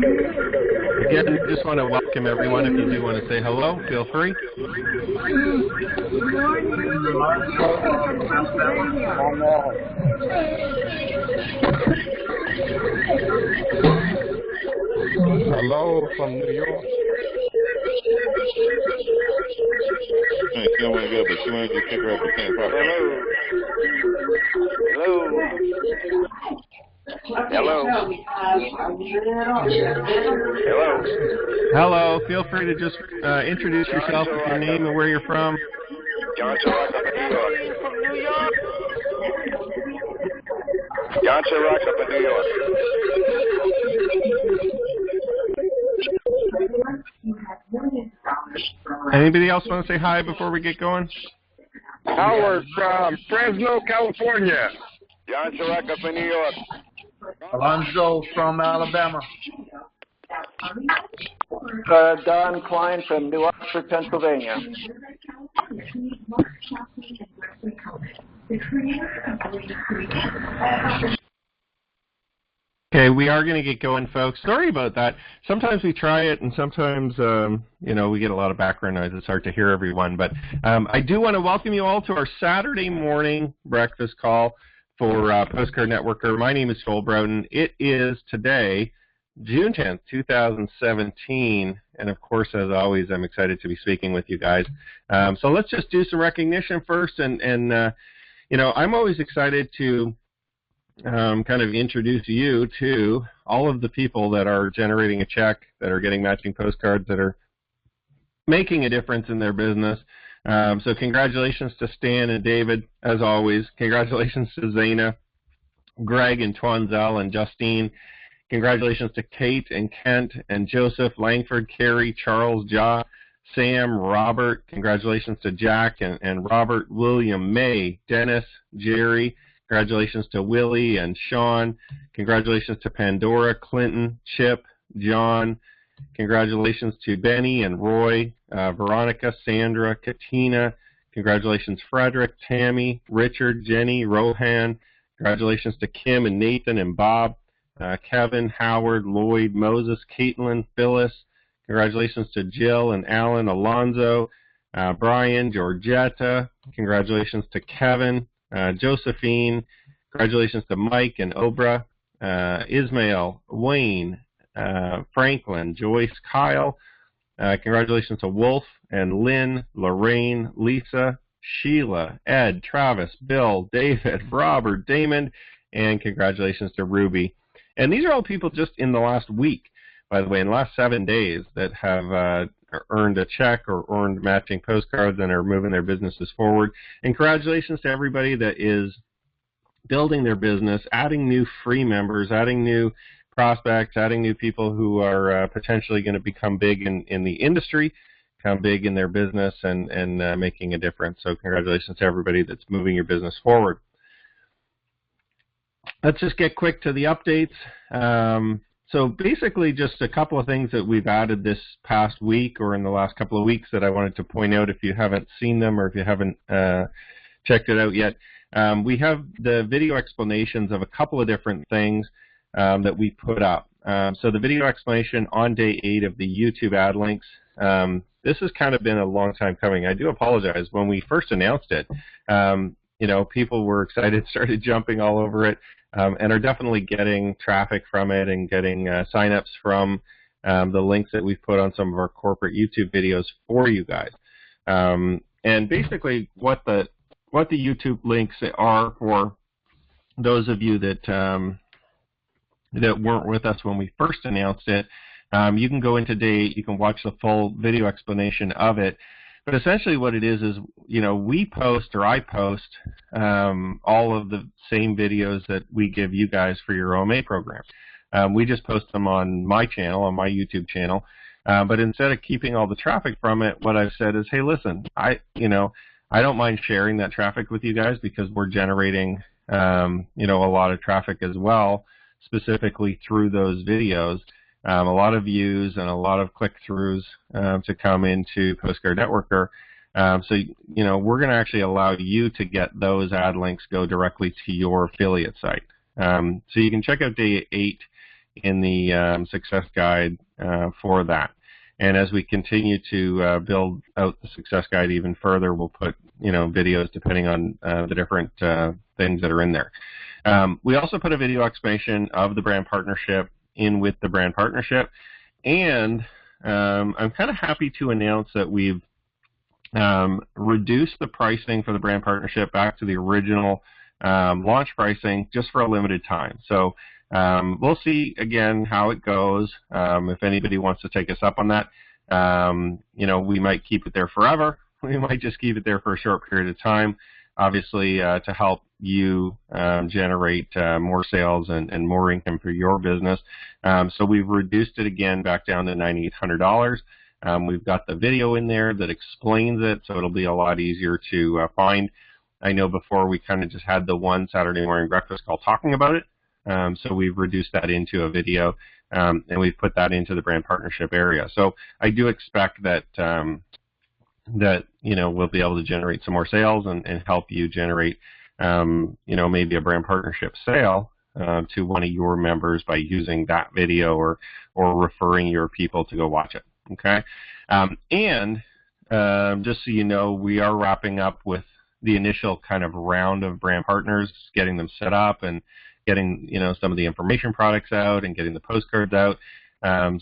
Again, I just want to welcome everyone. If you do want to say hello, feel free. Hello from New York. She don't want to go, but she wanted you to pick her up at 10 o'clock. Hello. Hello. Feel free to just introduce yourself with your name and where you're from. John Chirac up in New York. From New York. John Chirac up in New York. Anybody else want to say hi before we get going? Howard from Fresno, California. John Chirac up in New York. Alonzo from Alabama. Don Klein from New Oxford, Pennsylvania. Okay, we are going to get going, folks. Sorry about that. Sometimes we try it, and sometimes, we get a lot of background noise. It's hard to hear everyone. But I do want to welcome you all to our Saturday morning breakfast call for Postcard Networker. My name is Joel Broughton. It is today, June 10th, 2017. And, of course, as always, I'm excited to be speaking with you guys. So let's just do some recognition first. And I'm always excited to kind of introduce you to all of the people that are generating a check, that are getting matching postcards, that are making a difference in their business. So congratulations to Stan and David, as always. Congratulations to Zaina, Greg and Twanzel and Justine. Congratulations to Kate and Kent and Joseph, Langford, Carrie, Charles, Ja, Sam, Robert. Congratulations to Jack and Robert, William, May, Dennis, Jerry. Congratulations to Willie and Sean. Congratulations to Pandora, Clinton, Chip, John. Congratulations to Benny and Roy, Veronica, Sandra, Katina. Congratulations, Frederick, Tammy, Richard, Jenny, Rohan. Congratulations to Kim and Nathan and Bob, Kevin, Howard, Lloyd, Moses, Caitlin, Phyllis. Congratulations to Jill and Alan, Alonzo, Brian, Georgetta. Congratulations to Kevin, Josephine. Congratulations to Mike and Obra, Ismail, Wayne, Franklin, Joyce, Kyle. Congratulations to Wolf and Lynn, Lorraine, Lisa, Sheila, Ed, Travis, Bill, David, Robert, Damon, and congratulations to Ruby. And these are all people just in the last week, by the way, in the last 7 days that have earned a check or earned matching postcards and are moving their businesses forward. And congratulations to everybody that is building their business, adding new free members, adding new prospects, adding new people who are potentially going to become big in the industry, become big in their business, and making a difference. So congratulations to everybody that's moving your business forward. Let's just get quick to the updates. So basically just a couple of things that we've added this past week or in the last couple of weeks that I wanted to point out if you haven't seen them or if you haven't checked it out yet. We have the video explanations of a couple of different things that we put up. So the video explanation on day 8 of the YouTube ad links, this has kind of been a long time coming. I do apologize. When we first announced it, people were excited, started jumping all over it, and are definitely getting traffic from it and getting signups from the links that we've put on some of our corporate YouTube videos for you guys. And basically what the YouTube links are for those of you that that weren't with us when we first announced it, you can go into day 8, you can watch the full video explanation of it. But essentially what it is, we post, or I post, all of the same videos that we give you guys for your OMA program. We just post them on my channel, on my YouTube channel. But instead of keeping all the traffic from it, what I've said is, hey, listen, I don't mind sharing that traffic with you guys because we're generating, a lot of traffic as well, specifically through those videos. A lot of views and a lot of click-throughs to come into Postcard Networker. So we're going to actually allow you to get those ad links go directly to your affiliate site. So you can check out day 8 in the success guide for that. And as we continue to build out the success guide even further, we'll put videos depending on the different things that are in there. We also put a video explanation of the brand partnership in with the brand partnership, and I'm kind of happy to announce that we've reduced the pricing for the brand partnership back to the original launch pricing just for a limited time. So we'll see again how it goes. If anybody wants to take us up on that, we might keep it there forever. We might just keep it there for a short period of time, obviously to help you generate more sales and more income for your business. So we've reduced it again back down to $9,800. We've got the video in there that explains it, so it'll be a lot easier to find. I know before we kind of just had the one Saturday morning breakfast call talking about it, so we've reduced that into a video, and we've put that into the brand partnership area. So I do expect that we'll be able to generate some more sales and help you generate maybe a brand partnership sale to one of your members by using that video or referring your people to go watch it. Okay, and just so you know, we are wrapping up with the initial kind of round of brand partners, getting them set up and getting some of the information products out and getting the postcards out.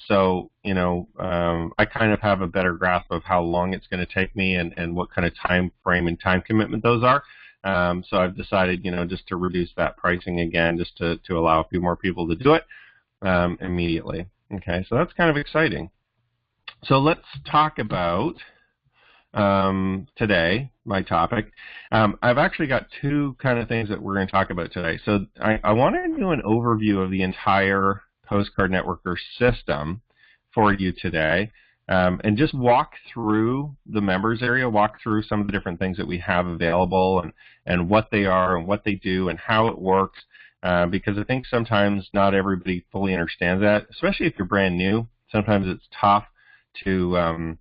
So I kind of have a better grasp of how long it's going to take me and what kind of time frame and time commitment those are. So I've decided just to reduce that pricing again, just to allow a few more people to do it immediately. Okay, so that's kind of exciting. So let's talk about today, my topic. I've actually got two kind of things that we're going to talk about today. So I want to do an overview of the entire Postcard Networker system for you today, and just walk through the members area, walk through some of the different things that we have available and what they are and what they do and how it works, because I think sometimes not everybody fully understands that, especially if you're brand new. Sometimes it's tough to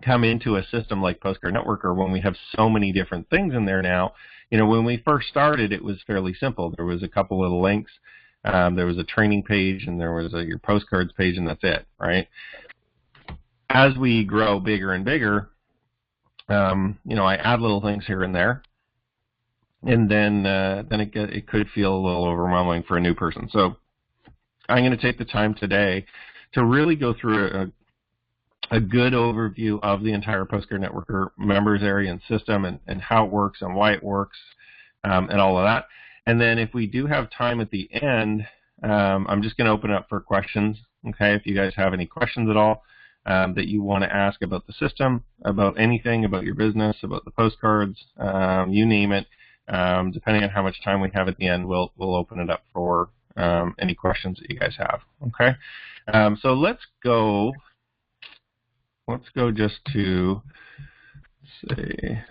come into a system like Postcard Networker when we have so many different things in there now. When we first started, it was fairly simple. There was a couple of links, there was a training page, and there was your postcards page, and that's it, right? As we grow bigger and bigger, I add little things here and there, and then it could feel a little overwhelming for a new person. So I'm going to take the time today to really go through a good overview of the entire Postcard Networker members area and system and how it works and why it works and all of that. And then if we do have time at the end, I'm just going to open up for questions. Okay, if you guys have any questions at all that you want to ask about the system, about anything, about your business, about the postcards, you name it, depending on how much time we have at the end, we'll open it up for any questions that you guys have. Okay, so let's go just to say,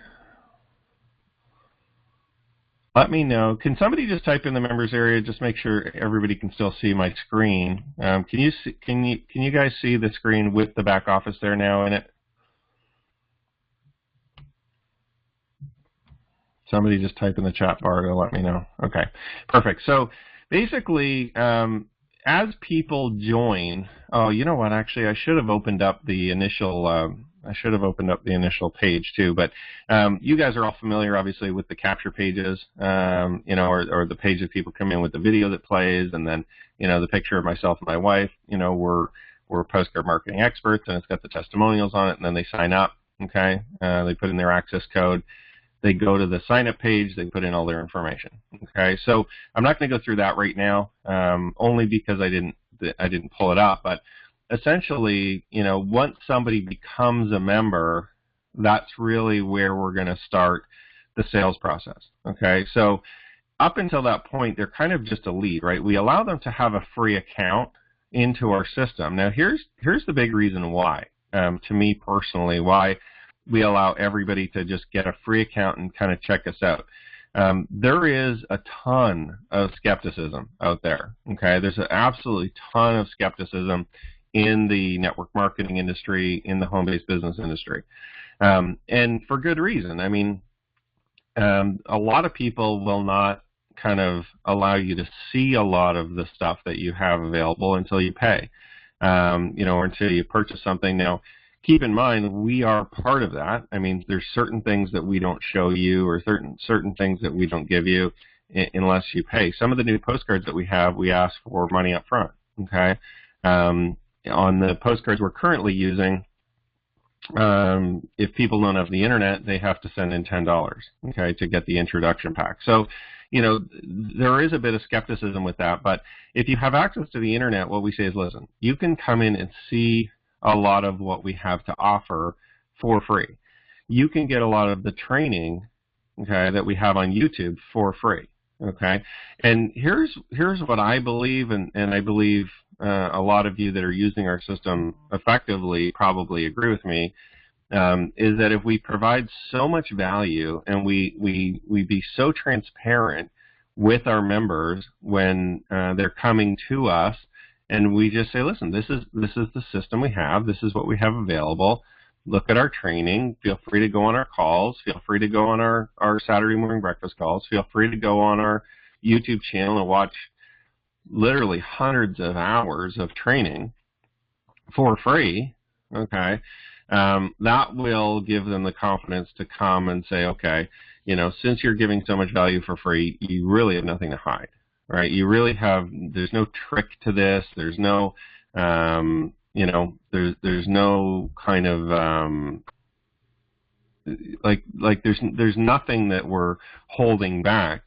let me know. Can somebody just type in the members area? Just make sure everybody can still see my screen. Can you guys see the screen with the back office there now in it? Somebody just type in the chat bar to let me know. Okay, perfect. So basically, as people join, oh, you know what? Actually, I should have opened up the initial. Page too. But you guys are all familiar, obviously, with the capture pages, or the page that people come in with the video that plays, and then the picture of myself and my wife. We're postcard marketing experts, and it's got the testimonials on it, and then they sign up. Okay, they put in their access code. They go to the sign-up page, they put in all their information. Okay, so I'm not going to go through that right now, only because I didn't pull it up. But essentially, once somebody becomes a member, that's really where we're going to start the sales process. Okay, so up until that point, they're kind of just a lead, right? We allow them to have a free account into our system. Now, here's the big reason why, to me personally, why we allow everybody to just get a free account and kind of check us out. There is a ton of skepticism out there. Okay, there's an absolutely ton of skepticism in the network marketing industry, in the home-based business industry, and for good reason. I mean, a lot of people will not kind of allow you to see a lot of the stuff that you have available until you pay, or until you purchase something. Now, keep in mind, we are part of that. I mean, there's certain things that we don't show you, or certain things that we don't give you unless you pay. Some of the new postcards that we have, we ask for money up front, okay? On the postcards we're currently using, if people don't have the internet, they have to send in $10, okay, to get the introduction pack. So, there is a bit of skepticism with that, but if you have access to the internet, what we say is, listen, you can come in and see a lot of what we have to offer for free. You can get a lot of the training, okay, that we have on YouTube for free, okay? And here's what I believe, and I believe a lot of you that are using our system effectively probably agree with me, is that if we provide so much value and we be so transparent with our members when they're coming to us, and we just say, listen, this is the system we have, this is what we have available, look at our training, feel free to go on our calls, feel free to go on our Saturday morning breakfast calls, feel free to go on our YouTube channel and watch literally hundreds of hours of training for free, okay? That will give them the confidence to come and say, okay, since you're giving so much value for free, you really have nothing to hide, right? You really have, there's no trick to this. There's no, there's no kind of, there's nothing that we're holding back.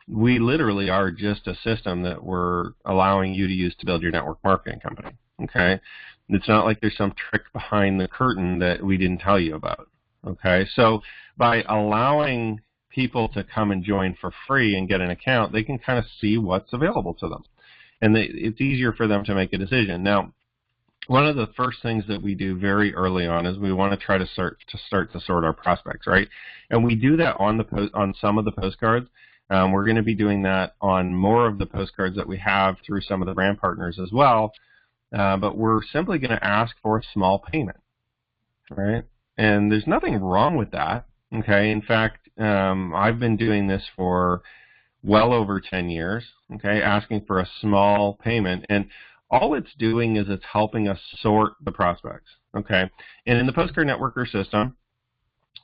We literally are just a system that we're allowing you to use to build your network marketing company, okay? It's not like there's some trick behind the curtain that we didn't tell you about, okay? So by allowing people to come and join for free and get an account, they can kind of see what's available to them. And it's easier for them to make a decision. Now, one of the first things that we do very early on is we want to try to start to sort our prospects, right? And we do that on some of the postcards. We're going to be doing that on more of the postcards that we have through some of the brand partners as well. But we're simply going to ask for a small payment, right? And there's nothing wrong with that, okay? In fact, I've been doing this for well over 10 years, okay, asking for a small payment. And all it's doing is it's helping us sort the prospects, okay? And in the Postcard Networker system,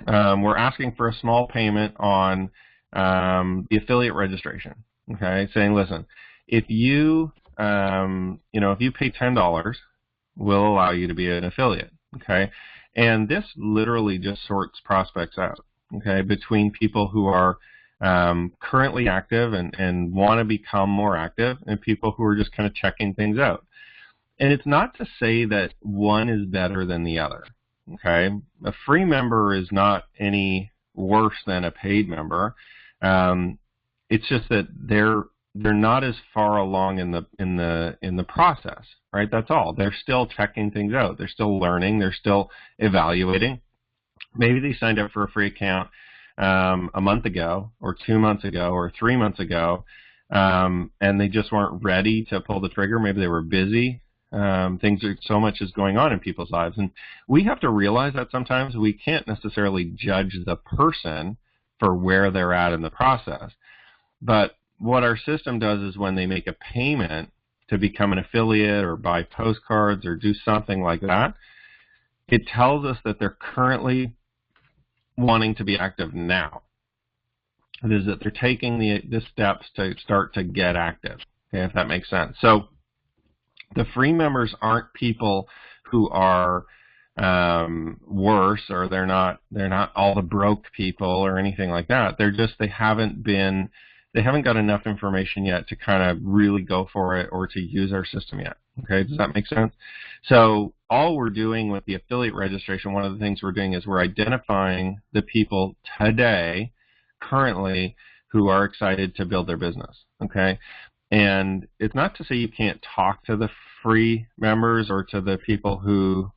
we're asking for a small payment on the affiliate registration, okay, saying, listen, if you if you pay $10, we'll allow you to be an affiliate, okay? And this literally just sorts prospects out, okay, between people who are currently active and want to become more active and people who are just kind of checking things out. And it's not to say that one is better than the other, okay? A free member is not any worse than a paid member. It's just that they're not as far along in the process, right? That's all. They're still checking things out. They're still learning. They're still evaluating. Maybe they signed up for a free account a month ago, or 2 months ago, or 3 months ago, and they just weren't ready to pull the trigger. Maybe they were busy. So much is going on in people's lives, and we have to realize that sometimes we can't necessarily judge the person for where they're at in the process. But what our system does is when they make a payment to become an affiliate or buy postcards or do something like that, it tells us that they're currently wanting to be active now. It is that they're taking the steps to start to get active, okay, if that makes sense. So the free members aren't people who are worse, or they're not all the broke people or anything like that. They're just, they haven't got enough information yet to kind of really go for it or to use our system yet. Okay, does that make sense? So all we're doing with the affiliate registration, one of the things we're doing is we're identifying the people today, currently, who are excited to build their business. Okay, and it's not to say you can't talk to the free members or to the people who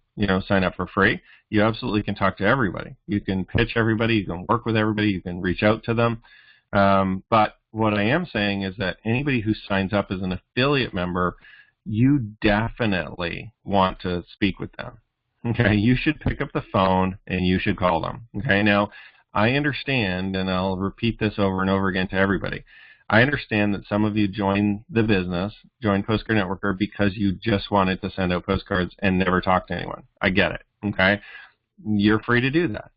sign up for free. You absolutely can talk to everybody. You can pitch everybody. You can work with everybody. You can reach out to them. But what I am saying is that anybody who signs up as an affiliate member, you definitely want to speak with them. Okay, you should pick up the phone and you should call them. Okay, now I understand, and I'll repeat this over and over again to everybody. I understand that some of you joined the business, joined Postcard Networker because you just wanted to send out postcards and never talk to anyone. I get it, okay? You're free to do that.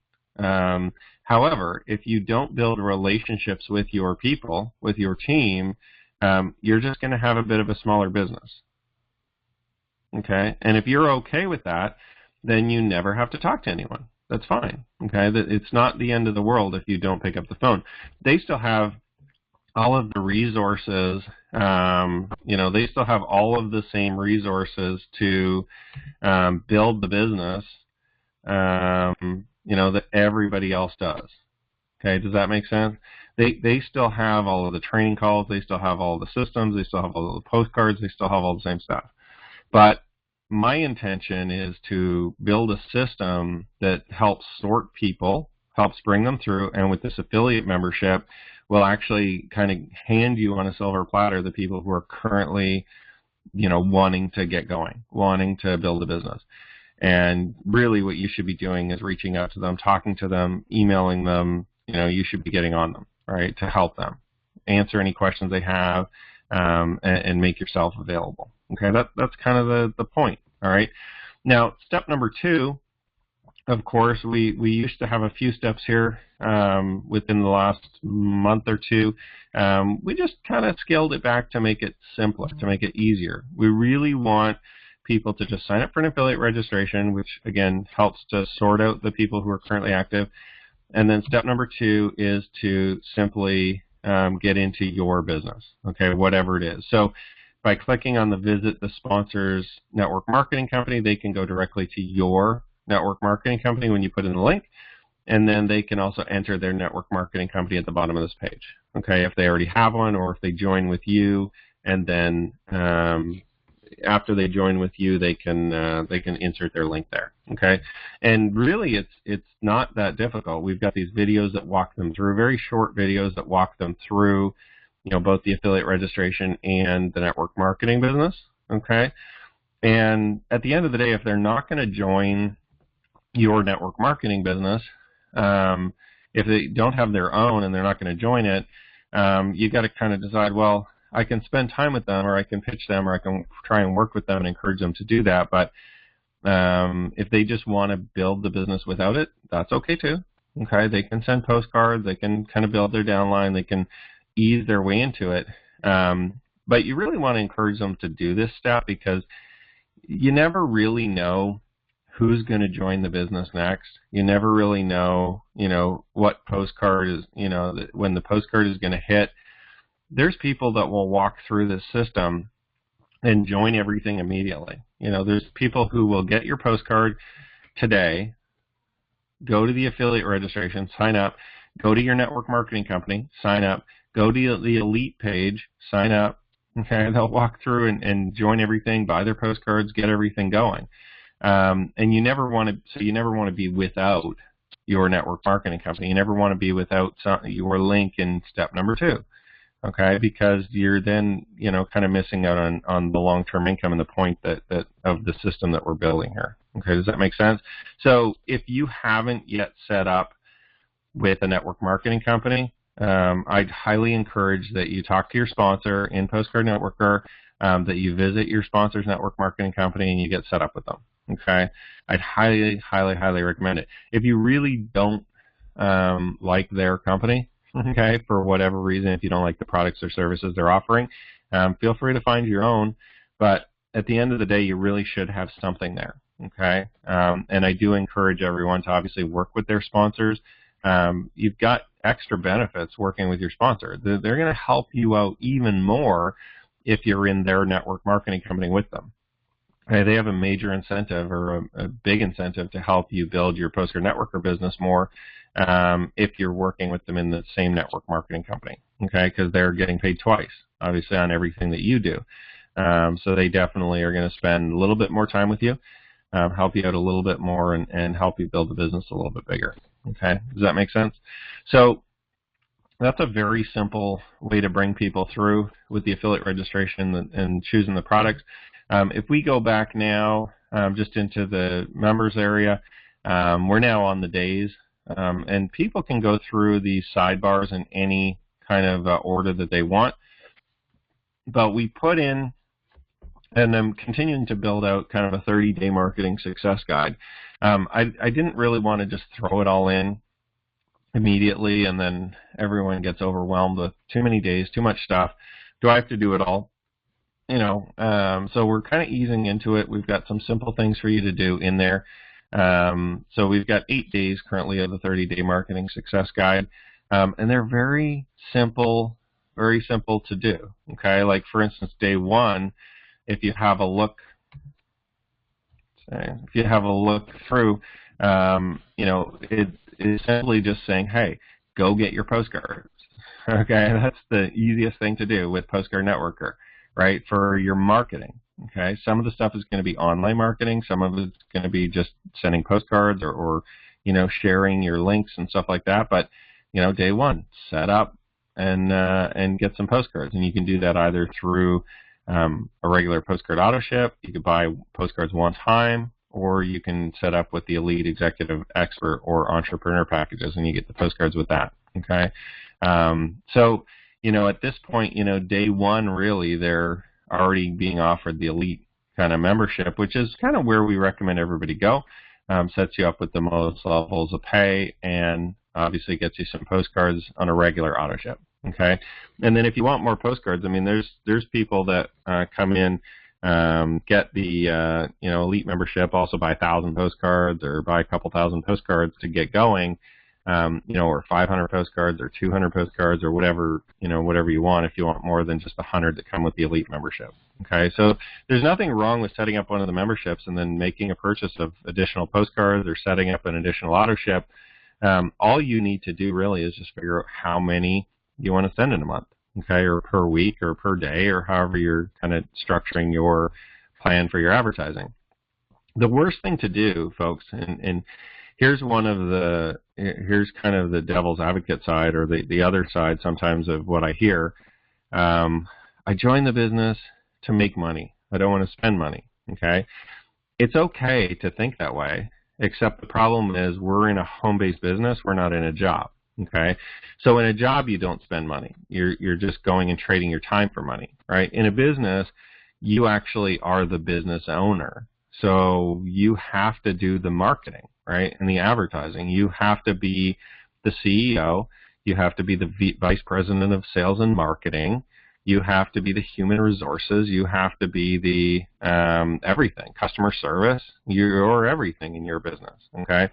However, if you don't build relationships with your people, with your team, you're just going to have a bit of a smaller business, okay? And if you're okay with that, then you never have to talk to anyone. That's fine, okay? It's not the end of the world if you don't pick up the phone. They still have all of the resources, they still have all of the same resources to build the business, that everybody else does. Okay, does that make sense? They still have all of the training calls, they still have all the systems, they still have all the postcards, they still have all the same stuff. But my intention is to build a system that helps sort people, helps bring them through, and with this affiliate membership, will actually kind of hand you on a silver platter the people who are currently, wanting to get going, wanting to build a business. And really what you should be doing is reaching out to them, talking to them, emailing them. You should be getting on them, right, to help them answer any questions they have, and make yourself available. Okay, that's kind of the point. All right. Now, step number 2, of course, we used to have a few steps here within the last month or 2. We just kind of scaled it back to make it simpler, to make it easier. We really want people to just sign up for an affiliate registration, which, again, helps to sort out the people who are currently active. And then step number 2 is to simply get into your business, okay, whatever it is. So by clicking on the Visit the Sponsors Network Marketing Company, they can go directly to your network marketing company when you put in the link, and then they can also enter their network marketing company at the bottom of this page, okay, if they already have one or if they join with you, and then after they join with you, they can insert their link there, okay? And really, it's not that difficult. We've got these videos that walk them through, very short videos that walk them through, both the affiliate registration and the network marketing business, okay? And at the end of the day, if they're not going to join your network marketing business, if they don't have their own and they're not going to join it, you got to kind of decide, well, I can spend time with them, or I can pitch them, or I can try and work with them and encourage them to do that. But if they just want to build the business without it, that's okay too. Okay, they can send postcards, they can kind of build their downline, they can ease their way into it. But you really want to encourage them to do this step, because you never really know who's going to join the business next. You never really know, what postcard is, when the postcard is going to hit. There's people that will walk through this system and join everything immediately. There's people who will get your postcard today, go to the affiliate registration, sign up, go to your network marketing company, sign up, go to the elite page, sign up. Okay, they'll walk through and join everything, buy their postcards, get everything going. And you never want to be without your network marketing company. You never want to be without your link in step number 2. Okay, because you're then, kind of missing out on the long-term income and the point that of the system that we're building here. Okay, does that make sense? So if you haven't yet set up with a network marketing company, I'd highly encourage that you talk to your sponsor in Postcard Networker, that you visit your sponsor's network marketing company and you get set up with them. Okay, I'd highly, highly, highly recommend it. If you really don't like their company, okay, for whatever reason, if you don't like the products or services they're offering, feel free to find your own. But at the end of the day, you really should have something there, okay? And I do encourage everyone to obviously work with their sponsors. You've got extra benefits working with your sponsor. They're going to help you out even more if you're in their network marketing company with them. Okay, they have a major incentive, or a big incentive, to help you build your Postcard Networker business more, if you're working with them in the same network marketing company, okay, because they're getting paid twice, obviously, on everything that you do. So they definitely are going to spend a little bit more time with you, help you out a little bit more, and help you build the business a little bit bigger. Okay, does that make sense? So that's a very simple way to bring people through with the affiliate registration and choosing the products. If we go back now just into the members area, we're now on the days. And people can go through these sidebars in any kind of order that they want. But we put in, and I'm continuing to build out kind of a 30-day marketing success guide. I didn't really want to just throw it all in immediately, and then everyone gets overwhelmed with too many days, too much stuff. Do I have to do it all? So we're kind of easing into it. We've got some simple things for you to do in there. So we've got 8 days currently of the 30-day marketing success guide, and they're very simple to do. Okay, like for instance, day 1, if you have a look through, it is simply just saying, hey, go get your postcards. Okay, that's the easiest thing to do with Postcard Networker, right, for your marketing. Okay, some of the stuff is going to be online marketing. Some of it's going to be just sending postcards or sharing your links and stuff like that. But, day 1, set up and get some postcards. And you can do that either through a regular postcard auto ship. You could buy postcards one time, or you can set up with the Elite Executive Expert or Entrepreneur packages, and you get the postcards with that. Okay, so at this point, day 1 really they're already being offered the Elite kind of membership, which is kind of where we recommend everybody go. Sets you up with the most levels of pay, and obviously gets you some postcards on a regular auto ship. Okay, and then if you want more postcards, there's people that come in, get the Elite membership, also buy 1,000 postcards or buy a couple thousand postcards to get going, or 500 postcards or 200 postcards or whatever you want. If you want more than just 100 that come with the Elite membership. Okay, so there's nothing wrong with setting up one of the memberships and then making a purchase of additional postcards or setting up an additional auto ship. All you need to do really is just figure out how many you want to send in a month, okay, or per week or per day, or however you're kind of structuring your plan for your advertising. The worst thing to do, folks, and here's kind of the devil's advocate side, or the other side sometimes of what I hear. I joined the business to make money. I don't want to spend money, okay? It's okay to think that way, except the problem is we're in a home-based business. We're not in a job. Okay, so in a job you don't spend money. You're just going and trading your time for money, right? In a business, you actually are the business owner, so you have to do the marketing, right, and the advertising. You have to be the CEO. You have to be the vice president of sales and marketing. You have to be the human resources. You have to be the everything, customer service. You're everything in your business. Okay.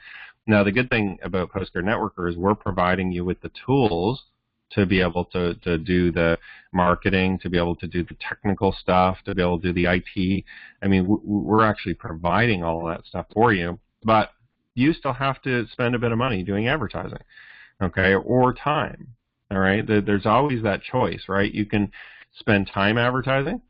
Now, the good thing about Postcard Networker is we're providing you with the tools to be able to do the marketing, to be able to do the technical stuff, to be able to do the IT. We're actually providing all of that stuff for you, but you still have to spend a bit of money doing advertising, okay, or time, all right? There's always that choice, right? You can spend time advertising,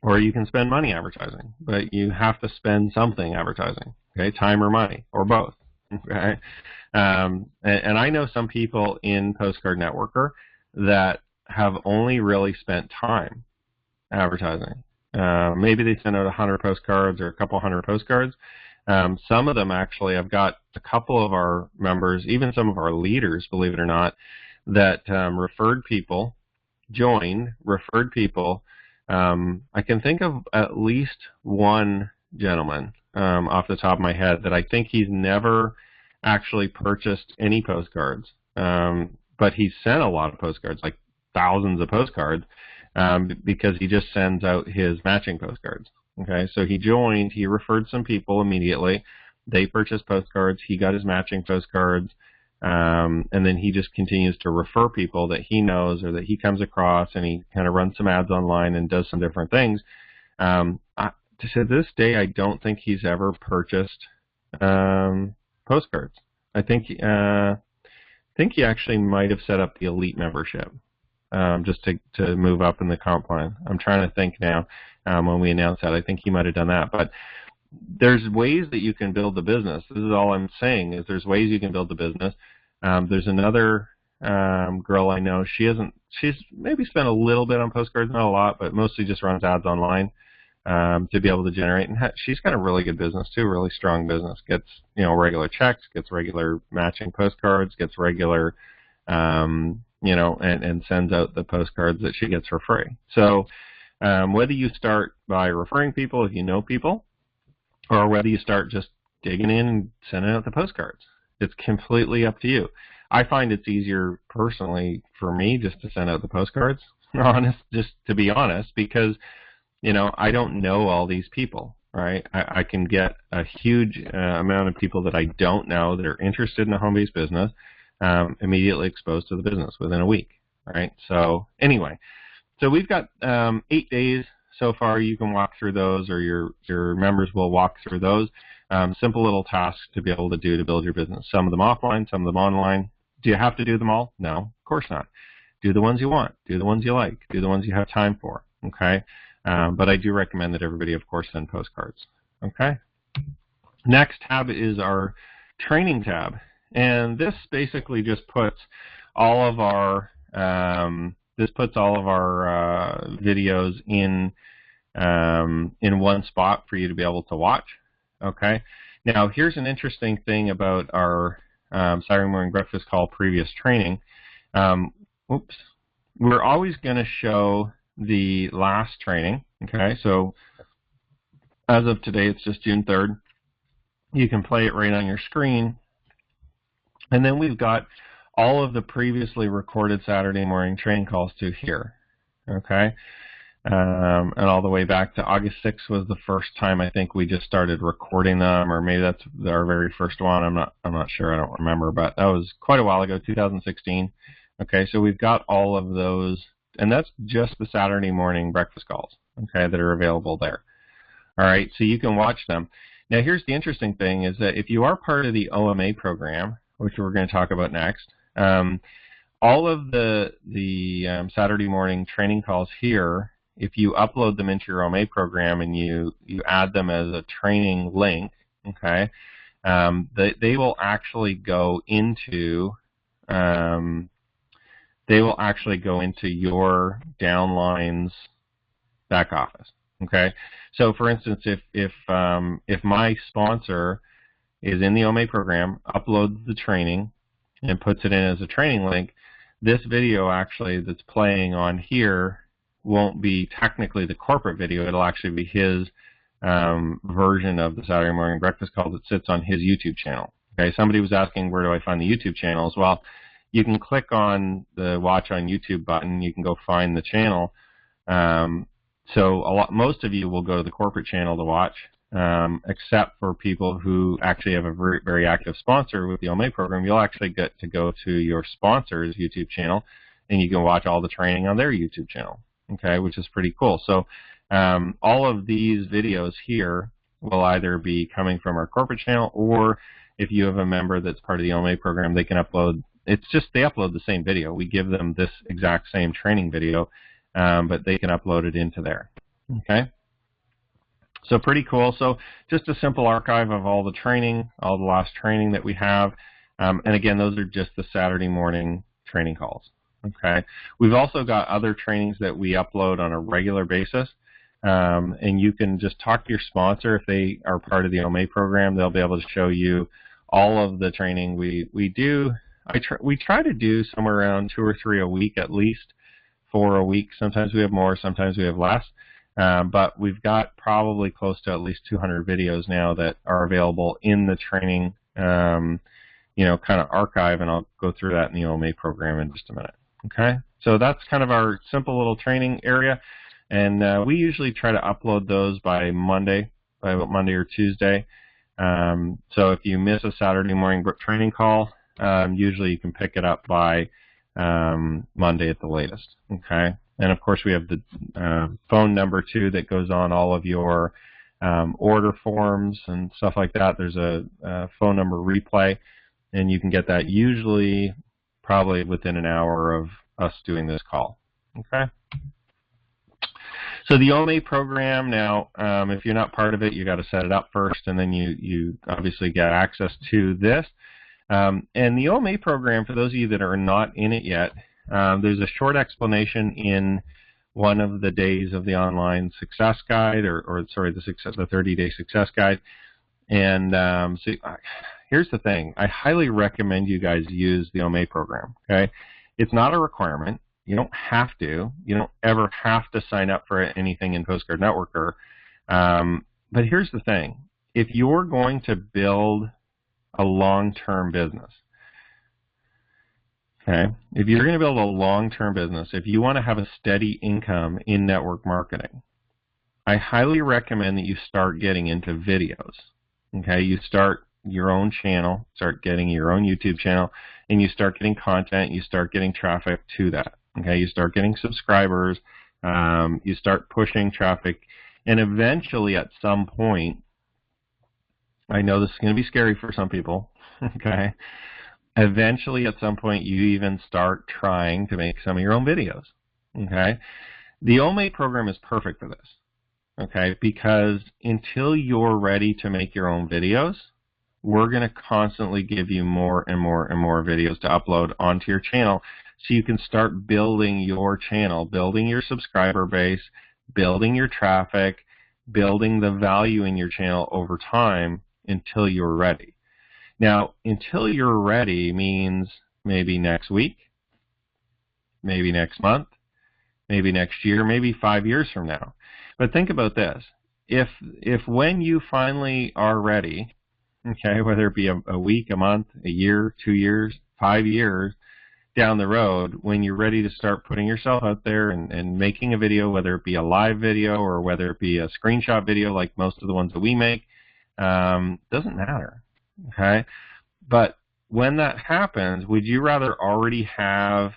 or you can spend money advertising, but you have to spend something advertising, okay, time or money, or both. Okay, and I know some people in Postcard Networker that have only really spent time advertising. Maybe they send out 100 postcards or a couple hundred postcards. Some of them actually, I've got a couple of our members, even some of our leaders, believe it or not, that referred people, referred people. I can think of at least one gentleman off the top of my head that I think he's never actually purchased any postcards, but he's sent a lot of postcards, like thousands of postcards, because he just sends out his matching postcards. Okay, so he joined, he referred some people immediately, they purchased postcards, he got his matching postcards, and then he just continues to refer people that he knows or that he comes across, and he kind of runs some ads online and does some different things. To this day, I don't think he's ever purchased postcards. I think he actually might have set up the Elite membership just to move up in the comp line. I'm trying to think now when we announced that. I think he might have done that. But there's ways that you can build the business. This is all I'm saying is there's ways you can build the business. There's another girl I know. She's maybe spent a little bit on postcards, not a lot, but mostly just runs ads online. To be able to generate, and she's got a really good business too, really strong business. Gets regular checks, gets regular matching postcards, gets regular and sends out the postcards that she gets for free. So whether you start by referring people if you know people, or whether you start just digging in and sending out the postcards, it's completely up to you. I find it's easier personally for me just to send out the postcards, just to be honest, because I don't know all these people, right? I can get a huge amount of people that I don't know that are interested in a home-based business immediately exposed to the business within a week, right? So anyway, so we've got 8 days so far. You can walk through those, or your members will walk through those. Simple little tasks to be able to do to build your business. Some of them offline, some of them online. Do you have to do them all? No, of course not. Do the ones you want. Do the ones you like. Do the ones you have time for, okay? But I do recommend that everybody, of course, send postcards, okay? Next tab is our training tab. And this basically just puts all of our videos in one spot for you to be able to watch. Okay. Now here's an interesting thing about our Saturday morning breakfast call previous training. We're always going to show the last training. Okay. So as of today, it's just June 3rd. You can play it right on your screen. And then we've got all of the previously recorded Saturday morning training calls to here, okay? And all the way back to August 6th was the first time I think we just started recording them, or maybe that's our very first one. I'm not sure. I don't remember, but that was quite a while ago, 2016. Okay, so we've got all of those, and that's just the Saturday morning breakfast calls, okay, that are available there. All right, so you can watch them. Now, here's the interesting thing is that if you are part of the OMA program, which we're going to talk about next, all of the Saturday morning training calls here, if you upload them into your OMA program and you add them as a training link, okay, they will actually go into your downline's back office. Okay, so for instance, if my sponsor is in the OMA program, uploads the training, and puts it in as a training link, this video actually that's playing on here won't be technically the corporate video. It'll actually be his version of the Saturday morning breakfast call that sits on his YouTube channel. Okay, somebody was asking, where do I find the YouTube channels? Well, you can click on the Watch on YouTube button. You can go find the channel. So most of you will go to the corporate channel to watch, except for people who actually have a very, very active sponsor with the OMA program. You'll actually get to go to your sponsor's YouTube channel, and you can watch all the training on their YouTube channel, okay, which is pretty cool. So all of these videos here will either be coming from our corporate channel, or if you have a member that's part of the OMA program, they can upload. It's just they upload the same video. We give them this exact same training video, but they can upload it into there, okay? So pretty cool. So just a simple archive of all the training, all the last training that we have. And again, those are just the Saturday morning training calls. Okay. We've also got other trainings that we upload on a regular basis. And you can just talk to your sponsor if they are part of the OMA program. They'll be able to show you all of the training we do. We try to do somewhere around 2 or 3 a week, at least 4 a week. Sometimes we have more, sometimes we have less. But we've got probably close to at least 200 videos now that are available in the training, kind of archive, and I'll go through that in the OMA program in just a minute. Okay, so that's kind of our simple little training area, and we usually try to upload those by Monday or Tuesday. So if you miss a Saturday morning training call, usually you can pick it up by Monday at the latest. Okay. And of course, we have the phone number too that goes on all of your order forms and stuff like that. There's a phone number replay, and you can get that usually probably within an hour of us doing this call. Okay. So the OMA program now, if you're not part of it, you got to set it up first, and then you obviously get access to this. And the OMA program, for those of you that are not in it yet, there's a short explanation in one of the days of the online success guide, the 30-day success guide. And so here's the thing. I highly recommend you guys use the OMA program, okay? It's not a requirement. You don't have to. You don't ever have to sign up for anything in Postcard Networker. But here's the thing. If you're going to build a long-term business, okay, if you're going to build a long-term business, if you want to have a steady income in network marketing, I highly recommend that you start getting into videos. Okay, you start your own channel, start getting your own YouTube channel, and you start getting content, you start getting traffic to that. Okay, you start getting subscribers, you start pushing traffic, and eventually at some point, I know this is going to be scary for some people, okay, eventually at some point you even start trying to make some of your own videos, okay. The OMA program is perfect for this, okay, because until you're ready to make your own videos, we're going to constantly give you more and more and more videos to upload onto your channel so you can start building your channel, building your subscriber base, building your traffic, building the value in your channel over time until you're ready. Now, until you're ready means maybe next week, maybe next month, maybe next year, maybe 5 years from now. But think about this. If when you finally are ready, okay, whether it be a week, a month, a year, 2 years, 5 years down the road, when you're ready to start putting yourself out there and making a video, whether it be a live video or whether it be a screenshot video like most of the ones that we make, doesn't matter, okay? But when that happens, would you rather already have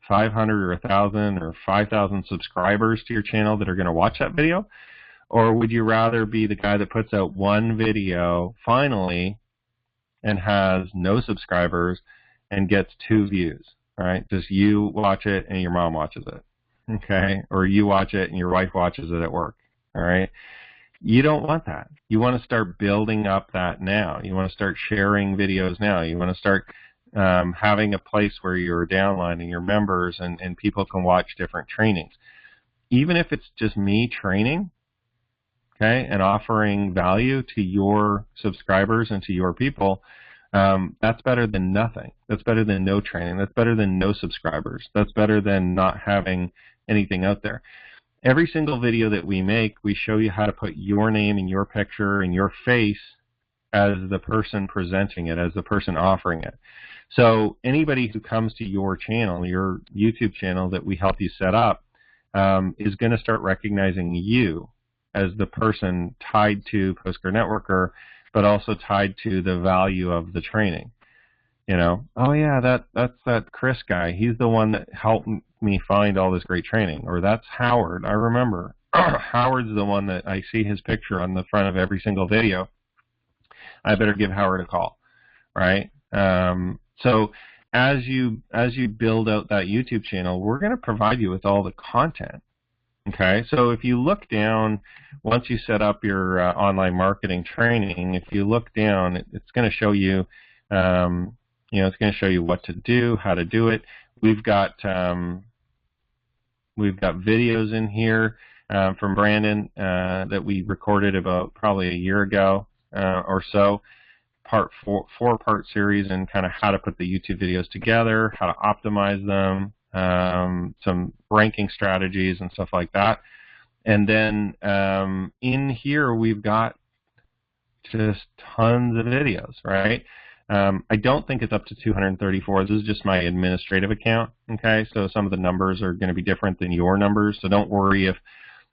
500 or 1,000 or 5,000 subscribers to your channel that are going to watch that video? Or would you rather be the guy that puts out one video finally and has no subscribers and gets 2 views, right? Just you watch it and your mom watches it, okay? Or you watch it and your wife watches it at work, all right? You don't want that. You want to start building up that now. You want to start sharing videos now. You want to start having a place where you're downlining your members and people can watch different trainings. Even if it's just me training, okay, and offering value to your subscribers and to your people, that's better than nothing. That's better than no training. That's better than no subscribers. That's better than not having anything out there. Every single video that we make, we show you how to put your name and your picture and your face as the person presenting it, as the person offering it. So anybody who comes to your channel, your YouTube channel that we help you set up, is going to start recognizing you as the person tied to Postcard Networker, but also tied to the value of the training. You know, oh yeah, that's that Chris guy. He's the one that helped me find all this great training. Or that's Howard. I remember Howard's the one that I see his picture on the front of every single video. I better give Howard a call, right? So as you build out that YouTube channel, we're going to provide you with all the content. Okay, so if you look down, once you set up your online marketing training, if you look down, it's going to show you, it's going to show you what to do, how to do it. We've got videos in here from Brandon that we recorded about probably a year ago or so, four-part series, and kind of how to put the YouTube videos together, how to optimize them, some ranking strategies and stuff like that. And then in here we've got just tons of videos, right? I don't think it's up to 234. This is just my administrative account, okay? So some of the numbers are going to be different than your numbers, so don't worry if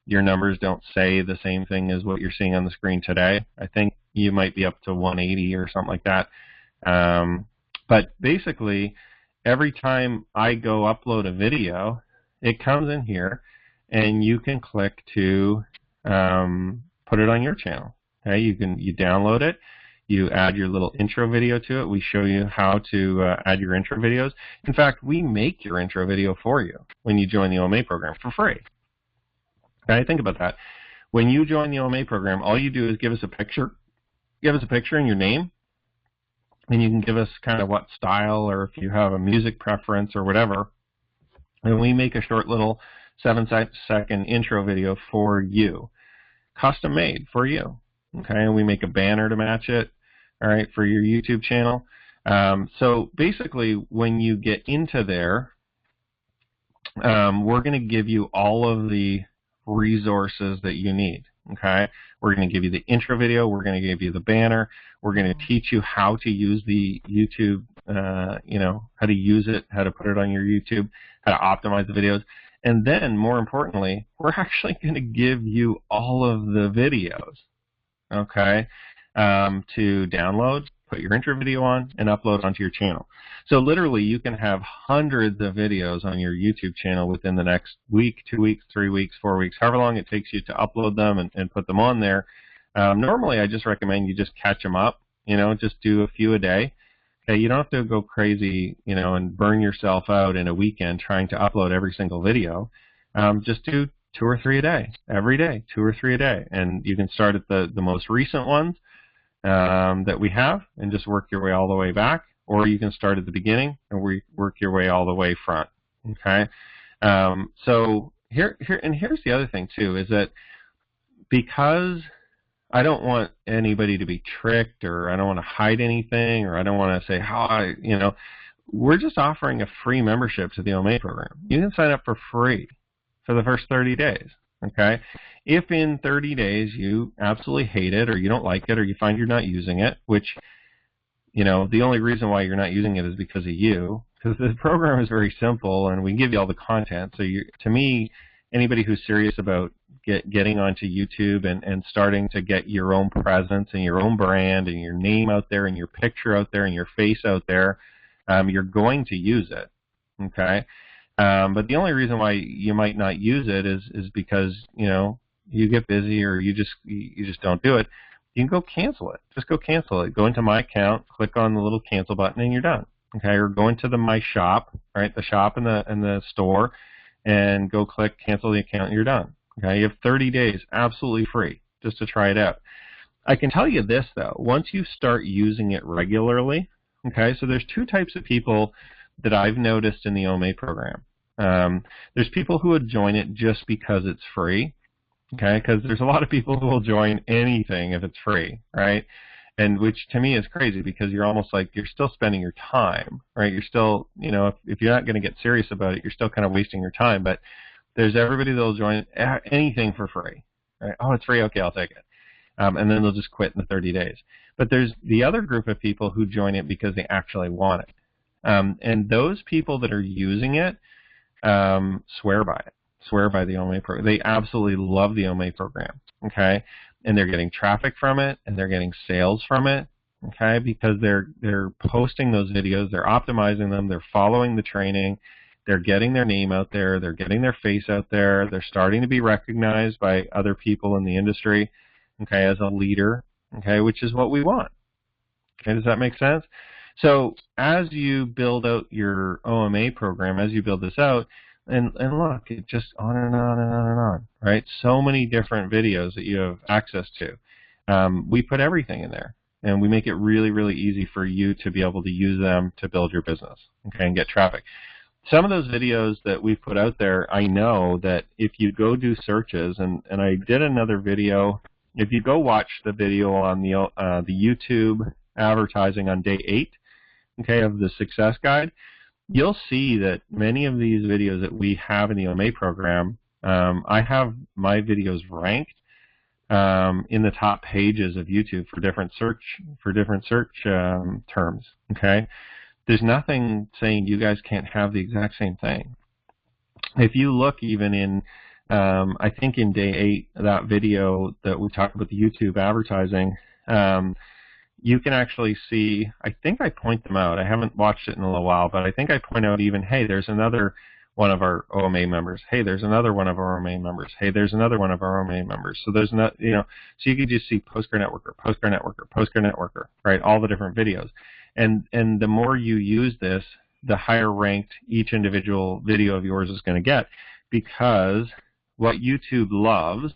your numbers don't say the same thing as what you're seeing on the screen today. I think you might be up to 180 or something like that. But basically, every time I go upload a video, it comes in here, and you can click to put it on your channel. Okay, you download it, you add your little intro video to it. We show you how to add your intro videos. In fact, we make your intro video for you when you join the OMA program for free. Okay, think about that. When you join the OMA program, all you do is give us a picture and your name, and you can give us kind of what style, or if you have a music preference or whatever, and we make a short little 7-second intro video for you, custom made for you. Okay, and we make a banner to match it, all right, for your YouTube channel. So basically, when you get into there, we're going to give you all of the resources that you need. Okay, we're going to give you the intro video. We're going to give you the banner. We're going to teach you how to use the YouTube, how to use it, how to put it on your YouTube, how to optimize the videos. And then, more importantly, we're actually going to give you all of the videos, okay, to download, put your intro video on, and upload onto your channel. So literally, you can have hundreds of videos on your YouTube channel within the next week, 2 weeks, 3 weeks, 4 weeks, however long it takes you to upload them and put them on there. Normally, I just recommend you just catch them up, just do a few a day. Okay, you don't have to go crazy, and burn yourself out in a weekend trying to upload every single video. Just do 2 or 3 a day, every day, 2 or 3 a day. And you can start at the most recent ones that we have and just work your way all the way back, or you can start at the beginning and work your way all the way front. Okay, so here's the other thing too, is that because I don't want anybody to be tricked, or I don't want to hide anything, or I don't want to say how we're just offering a free membership to the OMA program. You can sign up for free for the first 30 days. Okay, if in 30 days you absolutely hate it, or you don't like it, or you find you're not using it, which the only reason why you're not using it is because of you, because the program is very simple and we give you all the content. So to me, anybody who's serious about getting onto YouTube and starting to get your own presence and your own brand and your name out there and your picture out there and your face out there, you're going to use it. Okay. But the only reason why you might not use it is because you get busy, or you just don't do it. You can go cancel it. Just go cancel it. Go into My Account, click on the little cancel button, and you're done. Okay, or go into My Shop, right? The shop in the store, and go click cancel the account, and you're done. Okay, you have 30 days absolutely free just to try it out. I can tell you this though, once you start using it regularly, okay, so there's 2 types of people that I've noticed in the OMA program. There's people who would join it just because it's free, okay, because there's a lot of people who will join anything if it's free, right? And which to me is crazy, because you're almost like you're still spending your time, right? You're still, if you're not going to get serious about it, you're still kind of wasting your time. But there's everybody that'll join anything for free, right? Oh, it's free, okay, I'll take it. And then they'll just quit in the 30 days. But there's the other group of people who join it because they actually want it. And those people that are using it swear by it, swear by the OMA program. They absolutely love the OMA program, okay? And they're getting traffic from it, and they're getting sales from it, okay? Because they're posting those videos, they're optimizing them, they're following the training, they're getting their name out there, they're getting their face out there, they're starting to be recognized by other people in the industry, okay, as a leader, okay, which is what we want. Okay, does that make sense? So as you build out your OMA program, as you build this out, and look, it just on and on and on and on, right? So many different videos that you have access to. We put everything in there, and we make it really, really easy for you to be able to use them to build your business, okay, and get traffic. Some of those videos that we've put out there, I know that if you go do searches, and I did another video, if you go watch the video on the YouTube advertising on day 8, okay, of the success guide, you'll see that many of these videos that we have in the OMA program, I have my videos ranked in the top pages of YouTube for different search terms. Okay, there's nothing saying you guys can't have the exact same thing. If you look even in, I think in day 8, that video that we talked about the YouTube advertising, you can actually see, I think I point them out. I haven't watched it in a little while, but I think I point out even, hey, there's another one of our OMA members. Hey, there's another one of our OMA members. Hey, there's another one of our OMA members. So there's not, so you could just see Postgre Networker, Postgre Networker, Postgre Networker, right? All the different videos. And the more you use this, the higher ranked each individual video of yours is going to get, because what YouTube loves,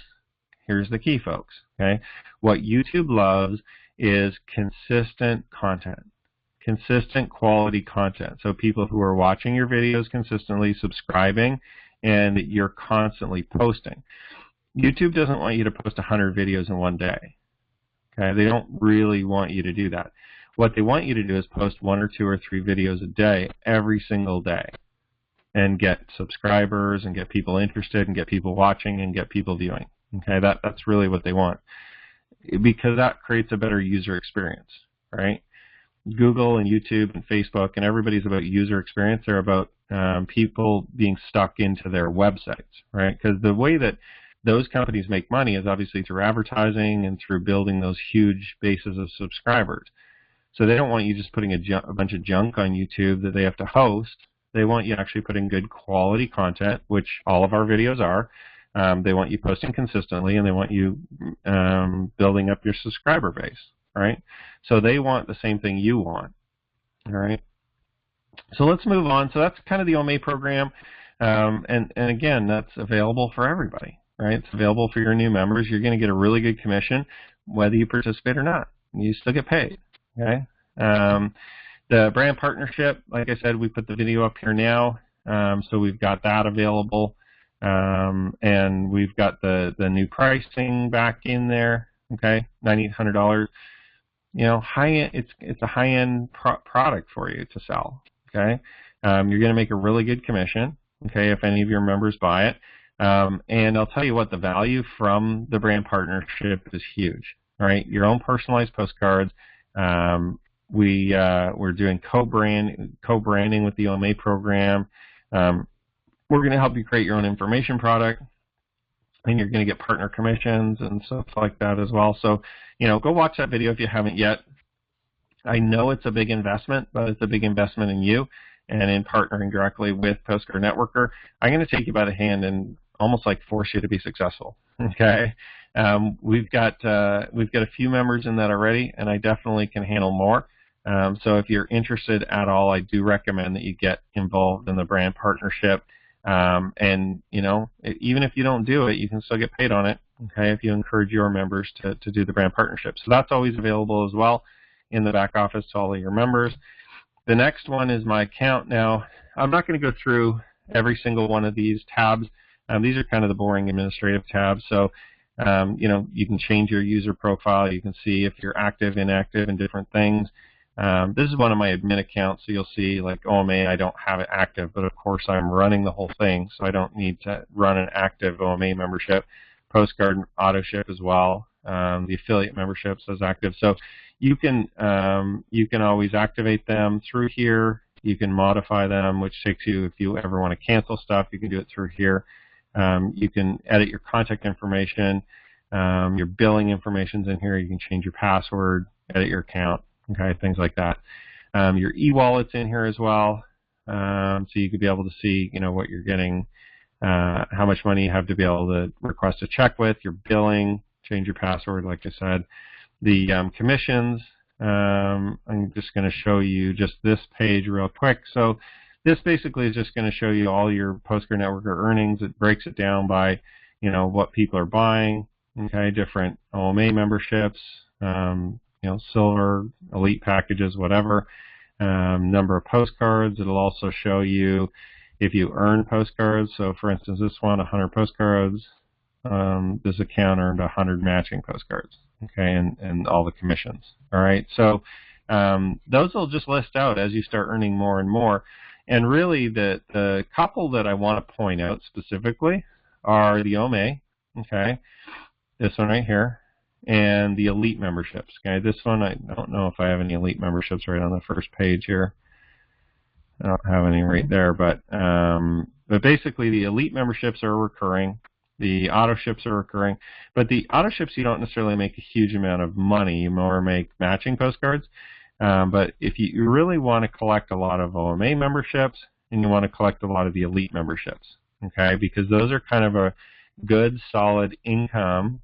here's the key, folks, okay? What YouTube loves is consistent content, consistent quality content. So people who are watching your videos consistently, subscribing, and you're constantly posting. YouTube doesn't want you to post 100 videos in one day. Okay, they don't really want you to do that. What they want you to do is post 1 or 2 or 3 videos a day, every single day, and get subscribers and get people interested and get people watching and get people viewing. Okay, that's really what they want, because that creates a better user experience, right? Google and YouTube and Facebook and everybody's about user experience. They're about people being stuck into their websites, right? Because the way that those companies make money is obviously through advertising and through building those huge bases of subscribers. So they don't want you just putting a bunch of junk on YouTube that they have to host. They want you actually putting good quality content, which all of our videos are. They want you posting consistently, and they want you building up your subscriber base, right? So they want the same thing you want, all right? So let's move on. So that's kind of the OMA program, and again, that's available for everybody, right? It's available for your new members. You're going to get a really good commission whether you participate or not. You still get paid, okay? The brand partnership, like I said, we put the video up here now, so we've got that available, and we've got the new pricing back in there, okay, $9,800. You know, it's a high-end product for you to sell, okay? You're going to make a really good commission, okay, if any of your members buy it, and I'll tell you what, the value from the brand partnership is huge, all right? Your own personalized postcards. We're doing co-branding with the OMA program. We're going to help you create your own information product, and you're going to get partner commissions and stuff like that as well. So, you know, go watch that video if you haven't yet. I know it's a big investment, but it's a big investment in you and in partnering directly with Postcard Networker. I'm going to take you by the hand and almost like force you to be successful. Okay, we've got a few members in that already, and I definitely can handle more. So if you're interested at all, I do recommend that you get involved in the brand partnership. And, you know, even if you don't do it, you can still get paid on it, okay, if you encourage your members to do the brand partnership. So that's always available as well in the back office to all of your members. The next one is my account. Now, I'm not going to go through every single one of these tabs. These are kind of the boring administrative tabs. So, you know, you can change your user profile. You can see if you're active, inactive, and different things. This is one of my admin accounts, so you'll see like OMA, I don't have it active, but of course I'm running the whole thing, so I don't need to run an active OMA membership. Postcard auto ship as well. The affiliate membership says active, so you can always activate them through here. You can modify them, which takes you, if you ever want to cancel stuff, you can do it through here. You can edit your contact information, your billing information's in here. You can change your password, edit your account. Okay, things like that. Your e-wallet's in here as well, so you could be able to see, you know, what you're getting, how much money you have to be able to request a check with, your billing, change your password, like I said. The commissions, I'm just going to show you just this page real quick. So this basically is just going to show you all your Postcard Networker earnings. It breaks it down by, you know, what people are buying, okay, different OMA memberships, you know, silver, elite packages, whatever, number of postcards. It'll also show you if you earn postcards. So, for instance, this one, 100 postcards. This account earned 100 matching postcards, okay, and all the commissions. All right, so those will just list out as you start earning more and more. And really, the couple that I want to point out specifically are the OMA, okay, this one right here, and the elite memberships. Okay, this one, I don't know if I have any elite memberships right on the first page here. I don't have any right there, but basically the elite memberships are recurring. The auto ships are recurring, but the auto ships you don't necessarily make a huge amount of money. You more make matching postcards. But if you really want to collect a lot of OMA memberships and you want to collect a lot of the elite memberships, okay, because those are kind of a good, solid income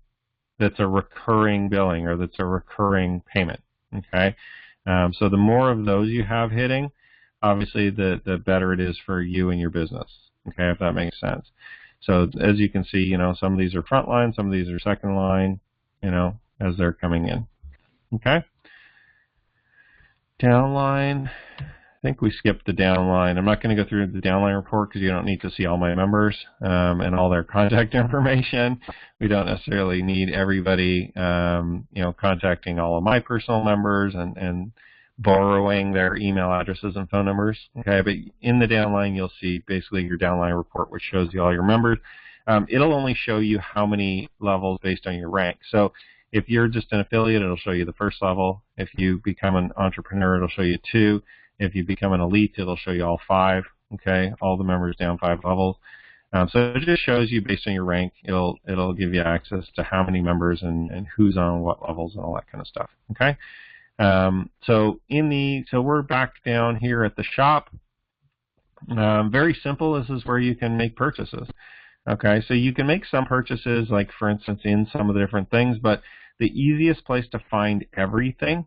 that's a recurring billing or that's a recurring payment, okay? So the more of those you have hitting, obviously the better it is for you and your business, okay, if that makes sense. So as you can see, you know, some of these are front line, some of these are second line, you know, as they're coming in, okay? Downline, I think we skipped the downline. I'm not going to go through the downline report because you don't need to see all my members and all their contact information. We don't necessarily need everybody, you know, contacting all of my personal members and borrowing their email addresses and phone numbers. Okay, but in the downline, you'll see basically your downline report, which shows you all your members. It'll only show you how many levels based on your rank. So if you're just an affiliate, it'll show you the first level. If you become an entrepreneur, it'll show you 2. If you become an elite, it'll show you all 5. Okay, all the members down 5 levels. So it just shows you based on your rank. It'll give you access to how many members and who's on what levels and all that kind of stuff. Okay. So we're back down here at the shop. Very simple. This is where you can make purchases. Okay, so you can make some purchases, like for instance in some of the different things, but the easiest place to find everything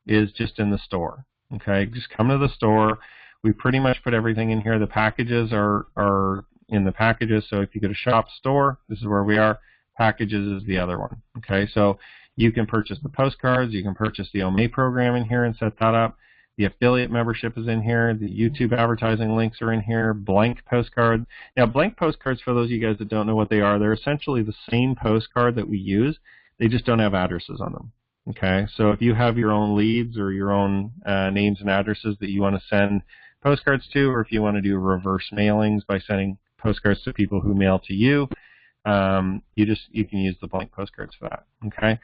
is just in the store. Okay, just come to the store. We pretty much put everything in here. The packages are in the packages. So if you go to shop store, this is where we are. Packages is the other one. Okay, so you can purchase the postcards. You can purchase the OMA program in here and set that up. The affiliate membership is in here. The YouTube advertising links are in here. Blank postcards. Now, blank postcards, for those of you guys that don't know what they are, they're essentially the same postcard that we use. They just don't have addresses on them. Okay, so if you have your own leads or your own names and addresses that you want to send postcards to, or if you want to do reverse mailings by sending postcards to people who mail to you, you can use the blank postcards for that. Okay.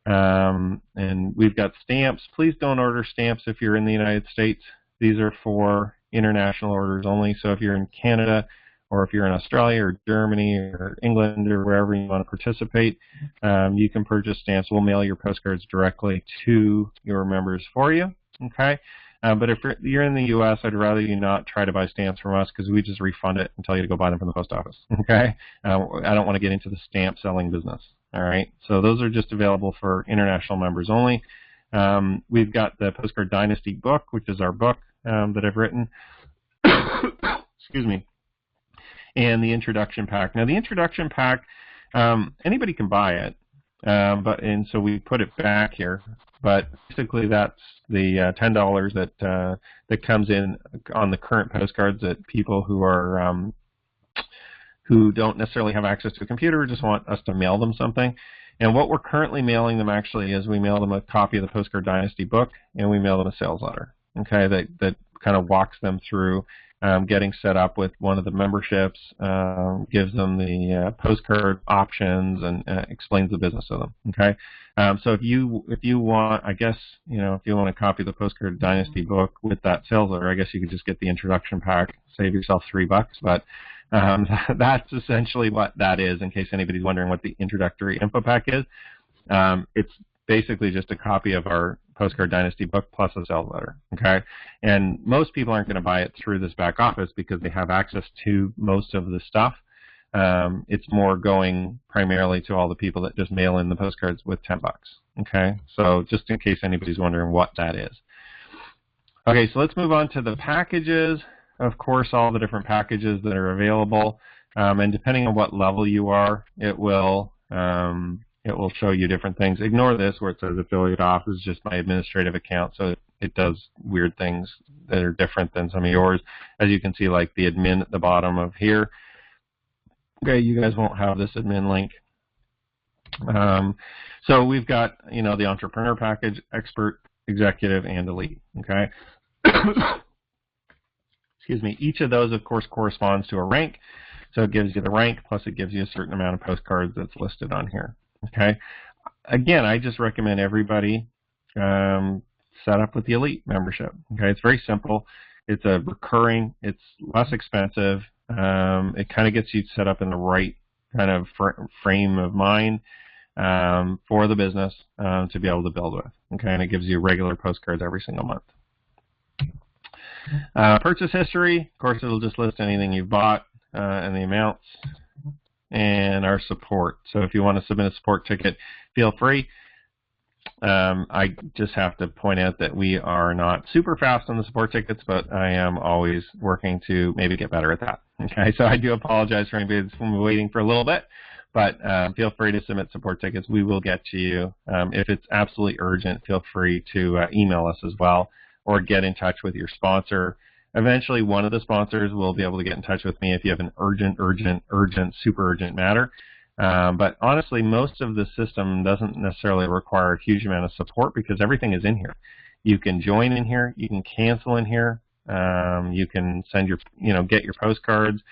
And we've got stamps. Please don't order stamps if you're in the United States. These are for international orders only. So if you're in Canada, or if you're in Australia or Germany or England or wherever you want to participate, you can purchase stamps. We'll mail your postcards directly to your members for you. Okay. But if you're in the U.S., I'd rather you not try to buy stamps from us because we just refund it and tell you to go buy them from the post office. Okay. I don't want to get into the stamp selling business. All right, so those are just available for international members only. We've got the Postcard Dynasty book, which is our book that I've written. Excuse me. And the introduction pack. Now, the introduction pack, anybody can buy it, and so we put it back here. But basically, that's the $10 that comes in on the current postcards that people who don't necessarily have access to a computer just want us to mail them something. And what we're currently mailing them actually is we mail them a copy of the Postcard Dynasty book, and we mail them a sales letter, okay, that kind of walks them through getting set up with one of the memberships, gives them the postcard options, and explains the business of them, okay? So if you want, I guess, if you want a copy of the Postcard Dynasty book with that sales letter, I guess you could just get the introduction pack, save yourself $3, but that's essentially what that is, in case anybody's wondering what the introductory info pack is. It's basically just a copy of our Postcard Dynasty book plus a sales letter, okay? And most people aren't going to buy it through this back office because they have access to most of the stuff. It's more going primarily to all the people that just mail in the postcards with $10, okay? So just in case anybody's wondering what that is. Okay, so let's move on to the packages. Of course, all the different packages that are available, and depending on what level you are, it will show you different things. Ignore this where it says affiliate off. This is just my administrative account, so it does weird things that are different than some of yours. As you can see, like the admin at the bottom of here. Okay, you guys won't have this admin link. So we've got, the entrepreneur package, expert, executive, and elite. Okay. Excuse me. Each of those, of course, corresponds to a rank. So it gives you the rank, plus it gives you a certain amount of postcards that's listed on here. Okay. Again, I just recommend everybody set up with the elite membership. Okay. It's very simple. It's a recurring. It's less expensive. It kind of gets you set up in the right kind of frame of mind for the business to be able to build with. Okay. And it gives you regular postcards every single month. Purchase history, of course, it'll just list anything you've bought and the amounts, and our support. So if you want to submit a support ticket, feel free. I just have to point out that we are not super fast on the support tickets, but I am always working to maybe get better at that. Okay, so I do apologize for anybody that's been waiting for a little bit, but feel free to submit support tickets. We will get to you. If it's absolutely urgent, feel free to email us as well, or get in touch with your sponsor. Eventually, one of the sponsors will be able to get in touch with me if you have an urgent, super urgent matter. But honestly, most of the system doesn't necessarily require a huge amount of support because everything is in here. You can join in here. You can cancel in here. You can send your, get your postcards.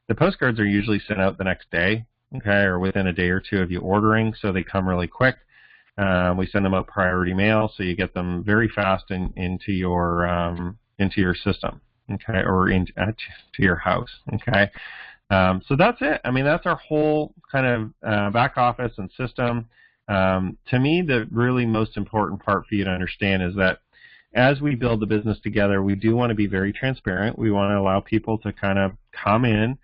The postcards are usually sent out the next day, okay, or within a day or two of you ordering, so they come really quick. We send them out priority mail, so you get them very fast into your system, okay, or to your house, okay. So that's it. I mean, that's our whole kind of back office and system. To me, the really most important part for you to understand is that as we build the business together, we do want to be very transparent. We want to allow people to kind of come in,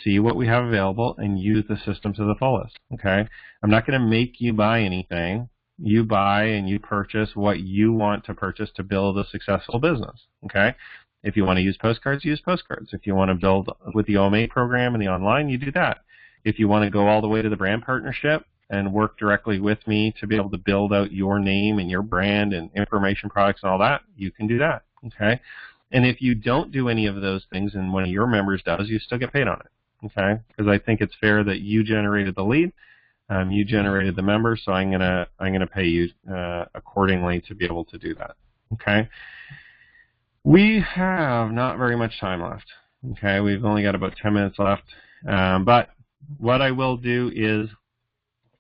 see what we have available, and use the system to the fullest, okay? I'm not going to make you buy anything. You buy and you purchase what you want to purchase to build a successful business, okay? If you want to use postcards, use postcards. If you want to build with the OMA program and the online, you do that. If you want to go all the way to the brand partnership and work directly with me to be able to build out your name and your brand and information products and all that, you can do that, okay? And if you don't do any of those things and one of your members does, you still get paid on it, okay? Because I think it's fair that you generated the lead, you generated the member, so I'm gonna pay you accordingly to be able to do that, okay? We have not very much time left, okay? We've only got about 10 minutes left, but what I will do is,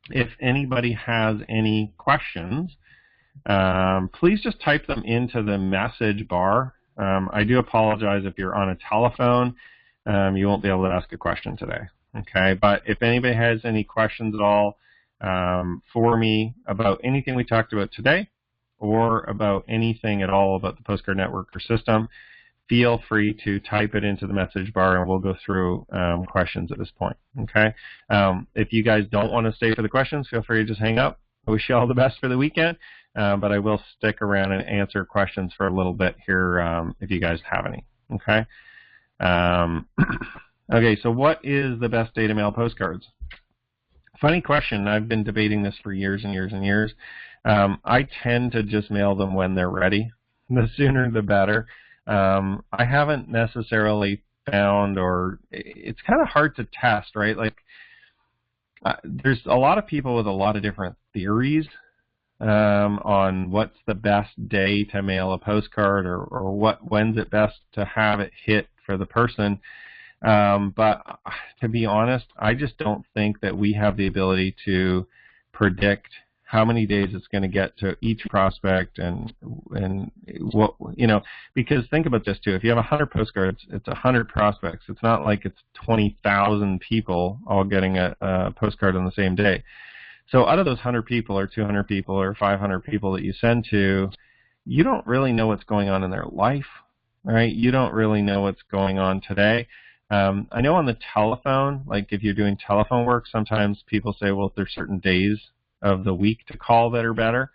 if anybody has any questions, please just type them into the message bar. I do apologize if you're on a telephone, you won't be able to ask a question today, okay? But if anybody has any questions at all for me about anything we talked about today or about anything at all about the Postcard Network or system, feel free to type it into the message bar and we'll go through questions at this point, okay? If you guys don't want to stay for the questions, feel free to just hang up. I wish you all the best for the weekend, but I will stick around and answer questions for a little bit here if you guys have any, okay? Okay, so what is the best day to mail postcards? Funny question. I've been debating this for years and years and years. I tend to just mail them when they're ready. The sooner the better. I haven't necessarily found, or it's kind of hard to test, right? Like, there's a lot of people with a lot of different theories on what's the best day to mail a postcard, or when's it best to have it hit for the person. But to be honest, I just don't think that we have the ability to predict how many days it's going to get to each prospect and what, because think about this too. If you have 100 postcards, it's 100 prospects. It's not like it's 20,000 people all getting a postcard on the same day. So out of those 100 people or 200 people or 500 people that you send to, you don't really know what's going on in their life, right? You don't really know what's going on today. I know on the telephone, like if you're doing telephone work, sometimes people say, well, there's certain days of the week to call that are better,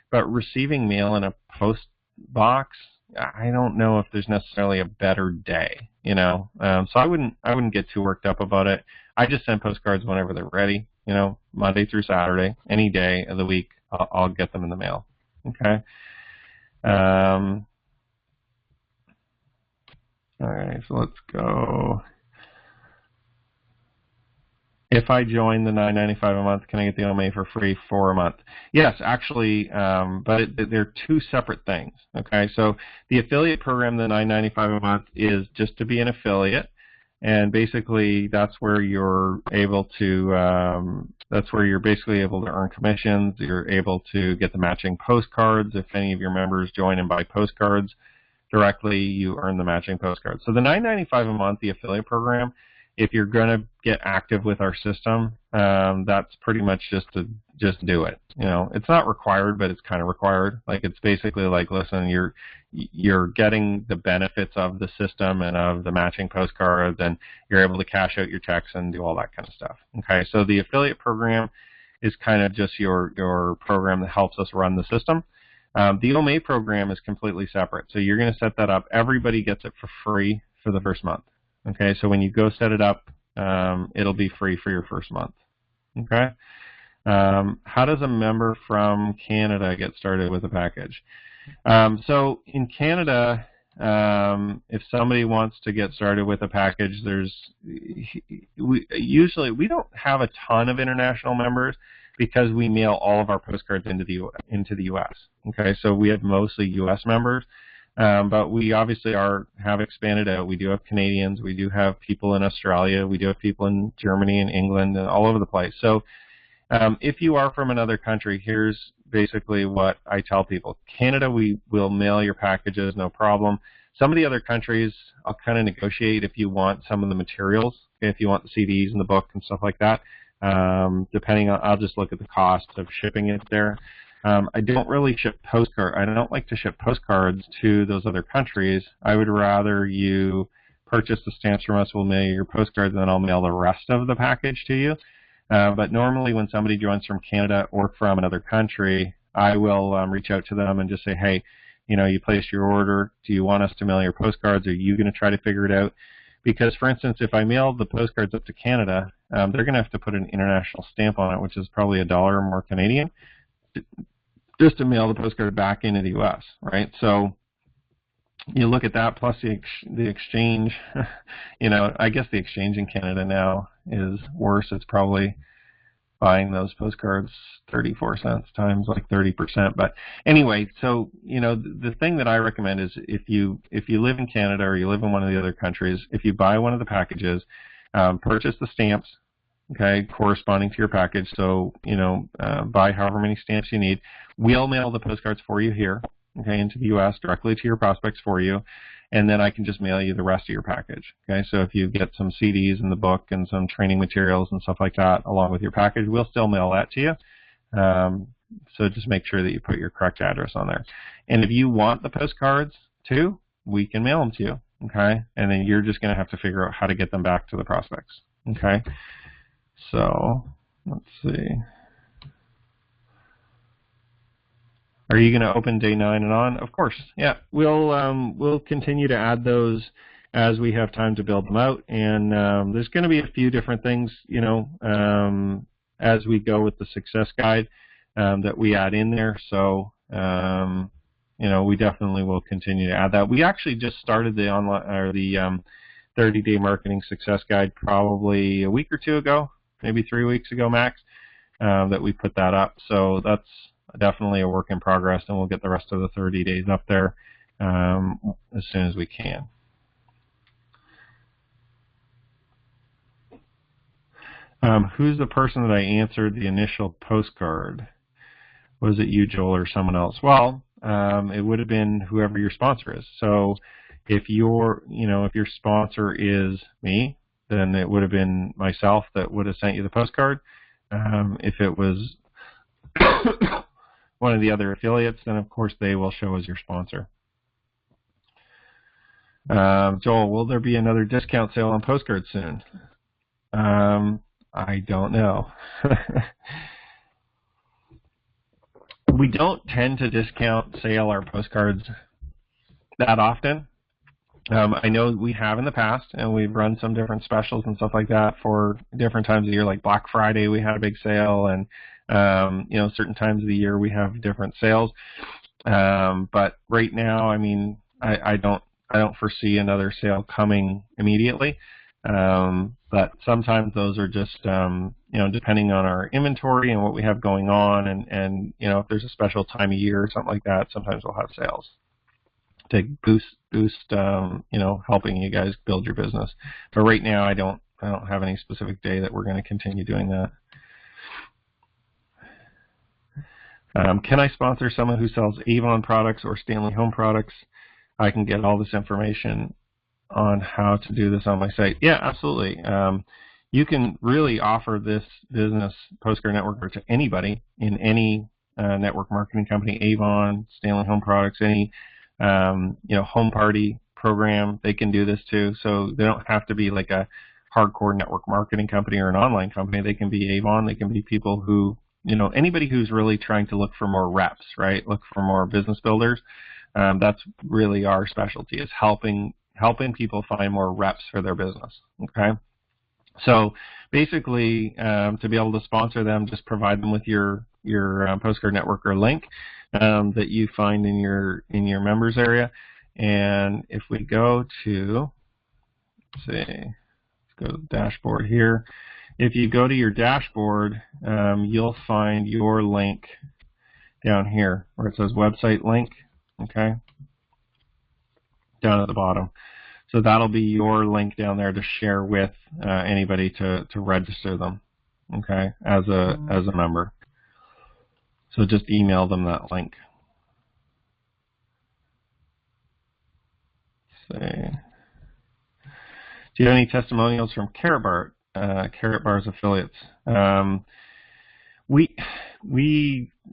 but receiving mail in a post box, I don't know if there's necessarily a better day, so I wouldn't get too worked up about it. I just send postcards whenever they're ready, Monday through Saturday, any day of the week, I'll get them in the mail, okay? All right, so let's go. If I join the $9.95 a month, can I get the OMA for free for a month? Yes, actually, but they're two separate things, okay? So the affiliate program, the $9.95 a month, is just to be an affiliate, and basically that's where you're able to, basically able to earn commissions. You're able to get the matching postcards. If any of your members join and buy postcards directly, you earn the matching postcards. So the $9.95 a month, the affiliate program, if you're going to get active with our system, that's pretty much just to do it. It's not required, but it's kind of required. Like, it's basically like, listen, you're getting the benefits of the system and of the matching postcards, and you're able to cash out your checks and do all that kind of stuff. Okay, so the affiliate program is kind of just your program that helps us run the system. The OMA program is completely separate. So you're going to set that up. Everybody gets it for free for the first month. Okay, so when you go set it up, it'll be free for your first month. Okay, how does a member from Canada get started with a package? So in Canada, if somebody wants to get started with a package, usually we don't have a ton of international members. because we mail all of our postcards into the U.S. Okay, so we have mostly U.S. members, but we obviously have expanded out. We do have Canadians, we do have people in Australia, we do have people in Germany and England and all over the place. So if you are from another country, here's basically what I tell people. Canada, we will mail your packages, no problem. Some of the other countries, I'll kind of negotiate if you want some of the materials, if you want the CDs and the book and stuff like that. Depending on, I'll just look at the cost of shipping it there. I don't really ship postcards. I don't like to ship postcards to those other countries. I would rather you purchase the stamps from us, we'll mail you your postcards, and then I'll mail the rest of the package to you. But normally when somebody joins from Canada or from another country, I will reach out to them and just say, hey, you know, you placed your order. Do you want us to mail your postcards? Are you going to try to figure it out? Because, for instance, if I mail the postcards up to Canada, they're going to have to put an international stamp on it, which is probably $1 or more Canadian, just to mail the postcard back into the U.S., right? So you look at that plus the exchange. You know, I guess the exchange in Canada now is worse. It's probably buying those postcards 34 cents times like 30%. But anyway, so you know, the thing that I recommend is if you live in Canada or you live in one of the other countries, if you buy one of the packages, purchase the stamps, okay, corresponding to your package. So you know, buy however many stamps you need. We'll mail the postcards for you here, okay, into the U.S. directly to your prospects for you, and then I can just mail you the rest of your package. Okay, so if you get some CDs in the book and some training materials and stuff like that along with your package, we'll still mail that to you. So just make sure that you put your correct address on there. And if you want the postcards too, we can mail them to you. Okay, and then you're just going to have to figure out how to get them back to the prospects. Okay, so let's see. Are you going to open day 9 and on? Of course, yeah. We'll continue to add those as we have time to build them out, and there's going to be a few different things, you know, as we go with the success guide that we add in there. So, you know, we definitely will continue to add that. We actually just started the online or the 30-day marketing success guide probably a week or two ago, maybe 3 weeks ago max, that we put that up. So that's definitely a work in progress, and we'll get the rest of the 30 days up there as soon as we can. Who's the person that I answered the initial postcard? Was it you, Joel, or someone else? Well, it would have been whoever your sponsor is. So if your sponsor is me, then it would have been myself that would have sent you the postcard. If it was one of the other affiliates, then of course they will show as your sponsor. Joel, will there be another discount sale on postcards soon? I don't know. We don't tend to discount sale our postcards that often. I know we have in the past, and we've run some different specials and stuff like that for different times of the year, like Black Friday we had a big sale, and you know, certain times of the year we have different sales. But right now, I mean, I don't foresee another sale coming immediately. But sometimes those are just, you know, depending on our inventory and what we have going on, and you know, if there's a special time of year or something like that, sometimes we'll have sales to boost, you know, helping you guys build your business. But right now, I don't have any specific day that we're going to continue doing that. Can I sponsor someone who sells Avon products or Stanley Home products? I can get all this information on how to do this on my site. Yeah, absolutely. You can really offer this business, Postcard Networker, to anybody in any network marketing company, Avon, Stanley Home Products, any you know, home party program. They can do this too. So they don't have to be like a hardcore network marketing company or an online company. They can be Avon. They can be people who, you know, anybody who's really trying to look for more reps, right? Look for more business builders. That's really our specialty, is helping people find more reps for their business. Okay, so basically, to be able to sponsor them, just provide them with your Postcard Networker link that you find in your members area. And if we go to, let's see, let's go to the dashboard here. if you go to your dashboard, you'll find your link down here where it says website link, okay, down at the bottom. So that'll be your link down there to share with anybody to register them, okay, as a member. So just email them that link. Let's see. Do you have any testimonials from Karatbar, Karatbar's affiliates?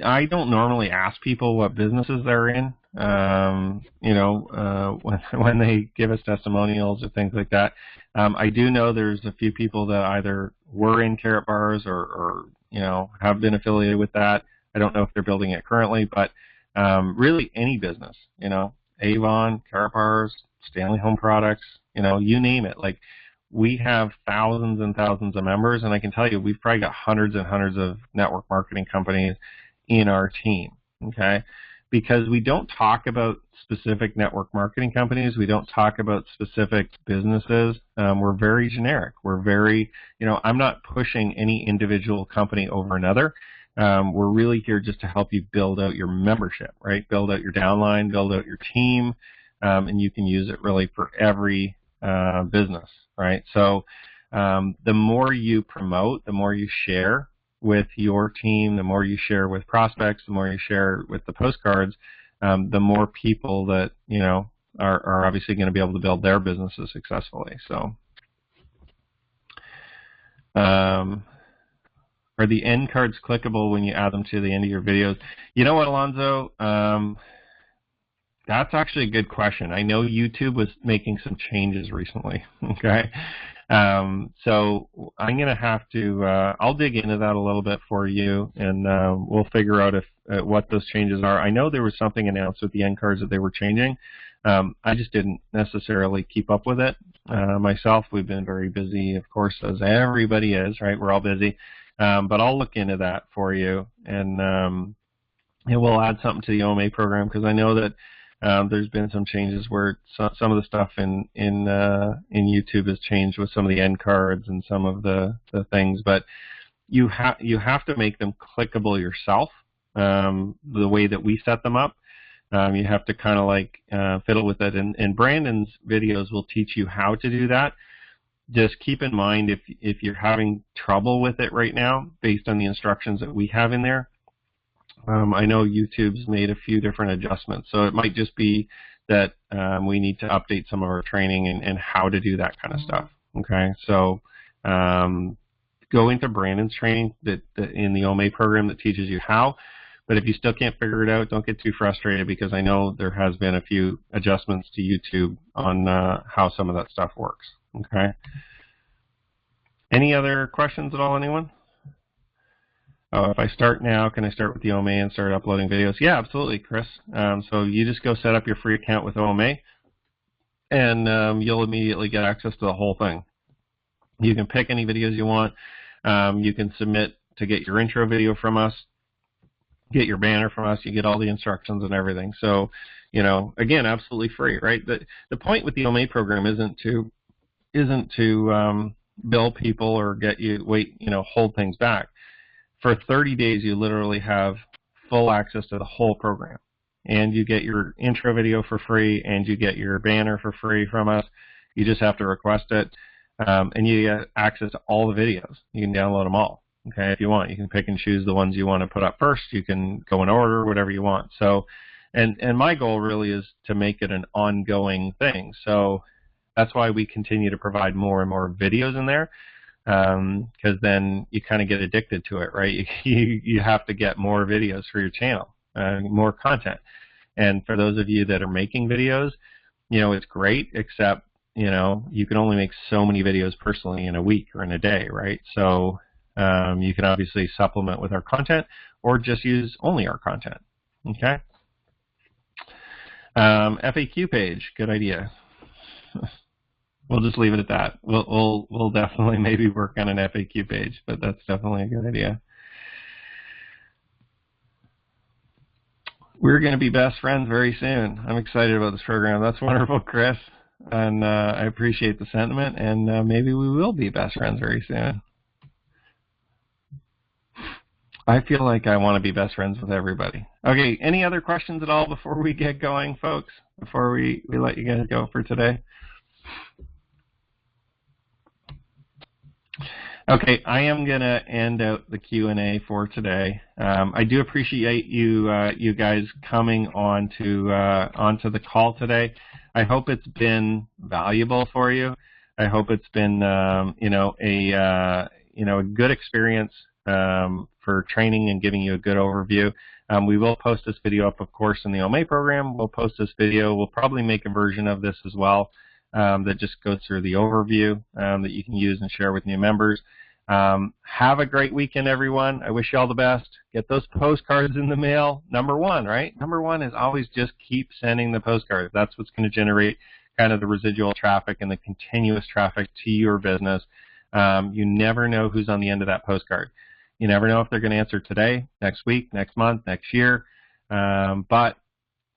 I don't normally ask people what businesses they're in. You know, when they give us testimonials or things like that. I do know there's a few people that either were in Karatbars or you know, have been affiliated with that. I don't know if they're building it currently, but really any business, you know, Avon, Karatbars, Stanley Home Products, you know, you name it. Like, we have thousands and thousands of members, and I can tell you we've probably got hundreds and hundreds of network marketing companies in our team, okay? Because we don't talk about specific network marketing companies. We don't talk about specific businesses. We're very generic. We're very, you know, I'm not pushing any individual company over another. We're really here just to help you build out your membership, right? Build out your downline, build out your team, and you can use it really for every business, right? So the more you promote, the more you share with your team, the more you share with prospects, the more you share with the postcards, the more people that, you know, are obviously going to be able to build their businesses successfully. So are the end cards clickable when you add them to the end of your videos? You know what, Alonzo? That's actually a good question. I know YouTube was making some changes recently, okay? So I'm going to have to, I'll dig into that a little bit for you, and we'll figure out if what those changes are. I know there was something announced with the end cards that they were changing. I just didn't necessarily keep up with it. Myself, we've been very busy, of course, as everybody is, right? We're all busy. But I'll look into that for you, and we'll add something to the OMA program, because I know that there's been some changes where some of the stuff in YouTube has changed with some of the end cards and some of the things, but you have to make them clickable yourself. The way that we set them up, you have to kind of like fiddle with it, and Brandon's videos will teach you how to do that. Just keep in mind, if you're having trouble with it right now, based on the instructions that we have in there, I know YouTube's made a few different adjustments, so it might just be that we need to update some of our training and how to do that kind of stuff. Okay, so go into Brandon's training that in the OMA program that teaches you how. But if you still can't figure it out, don't get too frustrated, because I know there has been a few adjustments to YouTube on how some of that stuff works. Okay. Any other questions at all, anyone? Oh, if I start now, can I start with the OMA and start uploading videos? Yeah, absolutely, Chris. So you just go set up your free account with OMA, and you'll immediately get access to the whole thing. You can pick any videos you want. You can submit to get your intro video from us, get your banner from us. You get all the instructions and everything. So, you know, again, absolutely free, right? The point with the OMA program isn't to bill people or get you hold things back. For 30 days, you literally have full access to the whole program, and you get your intro video for free, and you get your banner for free from us. You just have to request it, and you get access to all the videos. You can download them all. Okay, if you want, you can pick and choose the ones you want to put up first. You can go in order, whatever you want. So, and my goal really is to make it an ongoing thing. So that's why we continue to provide more and more videos in there, because then you kind of get addicted to it, right? You have to get more videos for your channel, more content. And for those of you that are making videos, you know, it's great, except, you know, you can only make so many videos personally in a week or in a day, right? So you can obviously supplement with our content, or just use only our content. Okay. FAQ page, good idea. We'll just leave it at that. We'll definitely maybe work on an FAQ page, but that's definitely a good idea. We're going to be best friends very soon. I'm excited about this program. That's wonderful, Chris, and I appreciate the sentiment, and maybe we will be best friends very soon. I feel like I want to be best friends with everybody. Okay, any other questions at all before we get going, folks? Before we let you guys go for today? Okay, I am going to end out the Q&A for today. I do appreciate you guys coming onto the call today. I hope it's been valuable for you. I hope it's been a good experience for training and giving you a good overview. We will post this video up, of course, in the OMA program. We'll post this video. We'll probably make a version of this as well that just goes through the overview that you can use and share with new members. Have a great weekend, everyone. I wish you all the best. Get those postcards in the mail. Number one, right? Number one is always just keep sending the postcards. That's what's going to generate kind of the residual traffic and the continuous traffic to your business. You never know who's on the end of that postcard. You never know if they're going to answer today, next week, next month, next year. But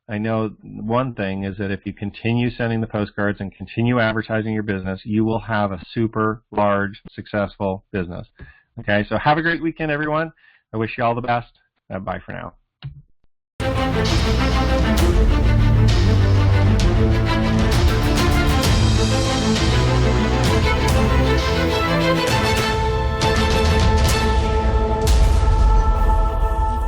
I know one thing is that if you continue sending the postcards and continue advertising your business, you will have a super large, successful business. Okay, so have a great weekend, everyone. I wish you all the best. Bye for now.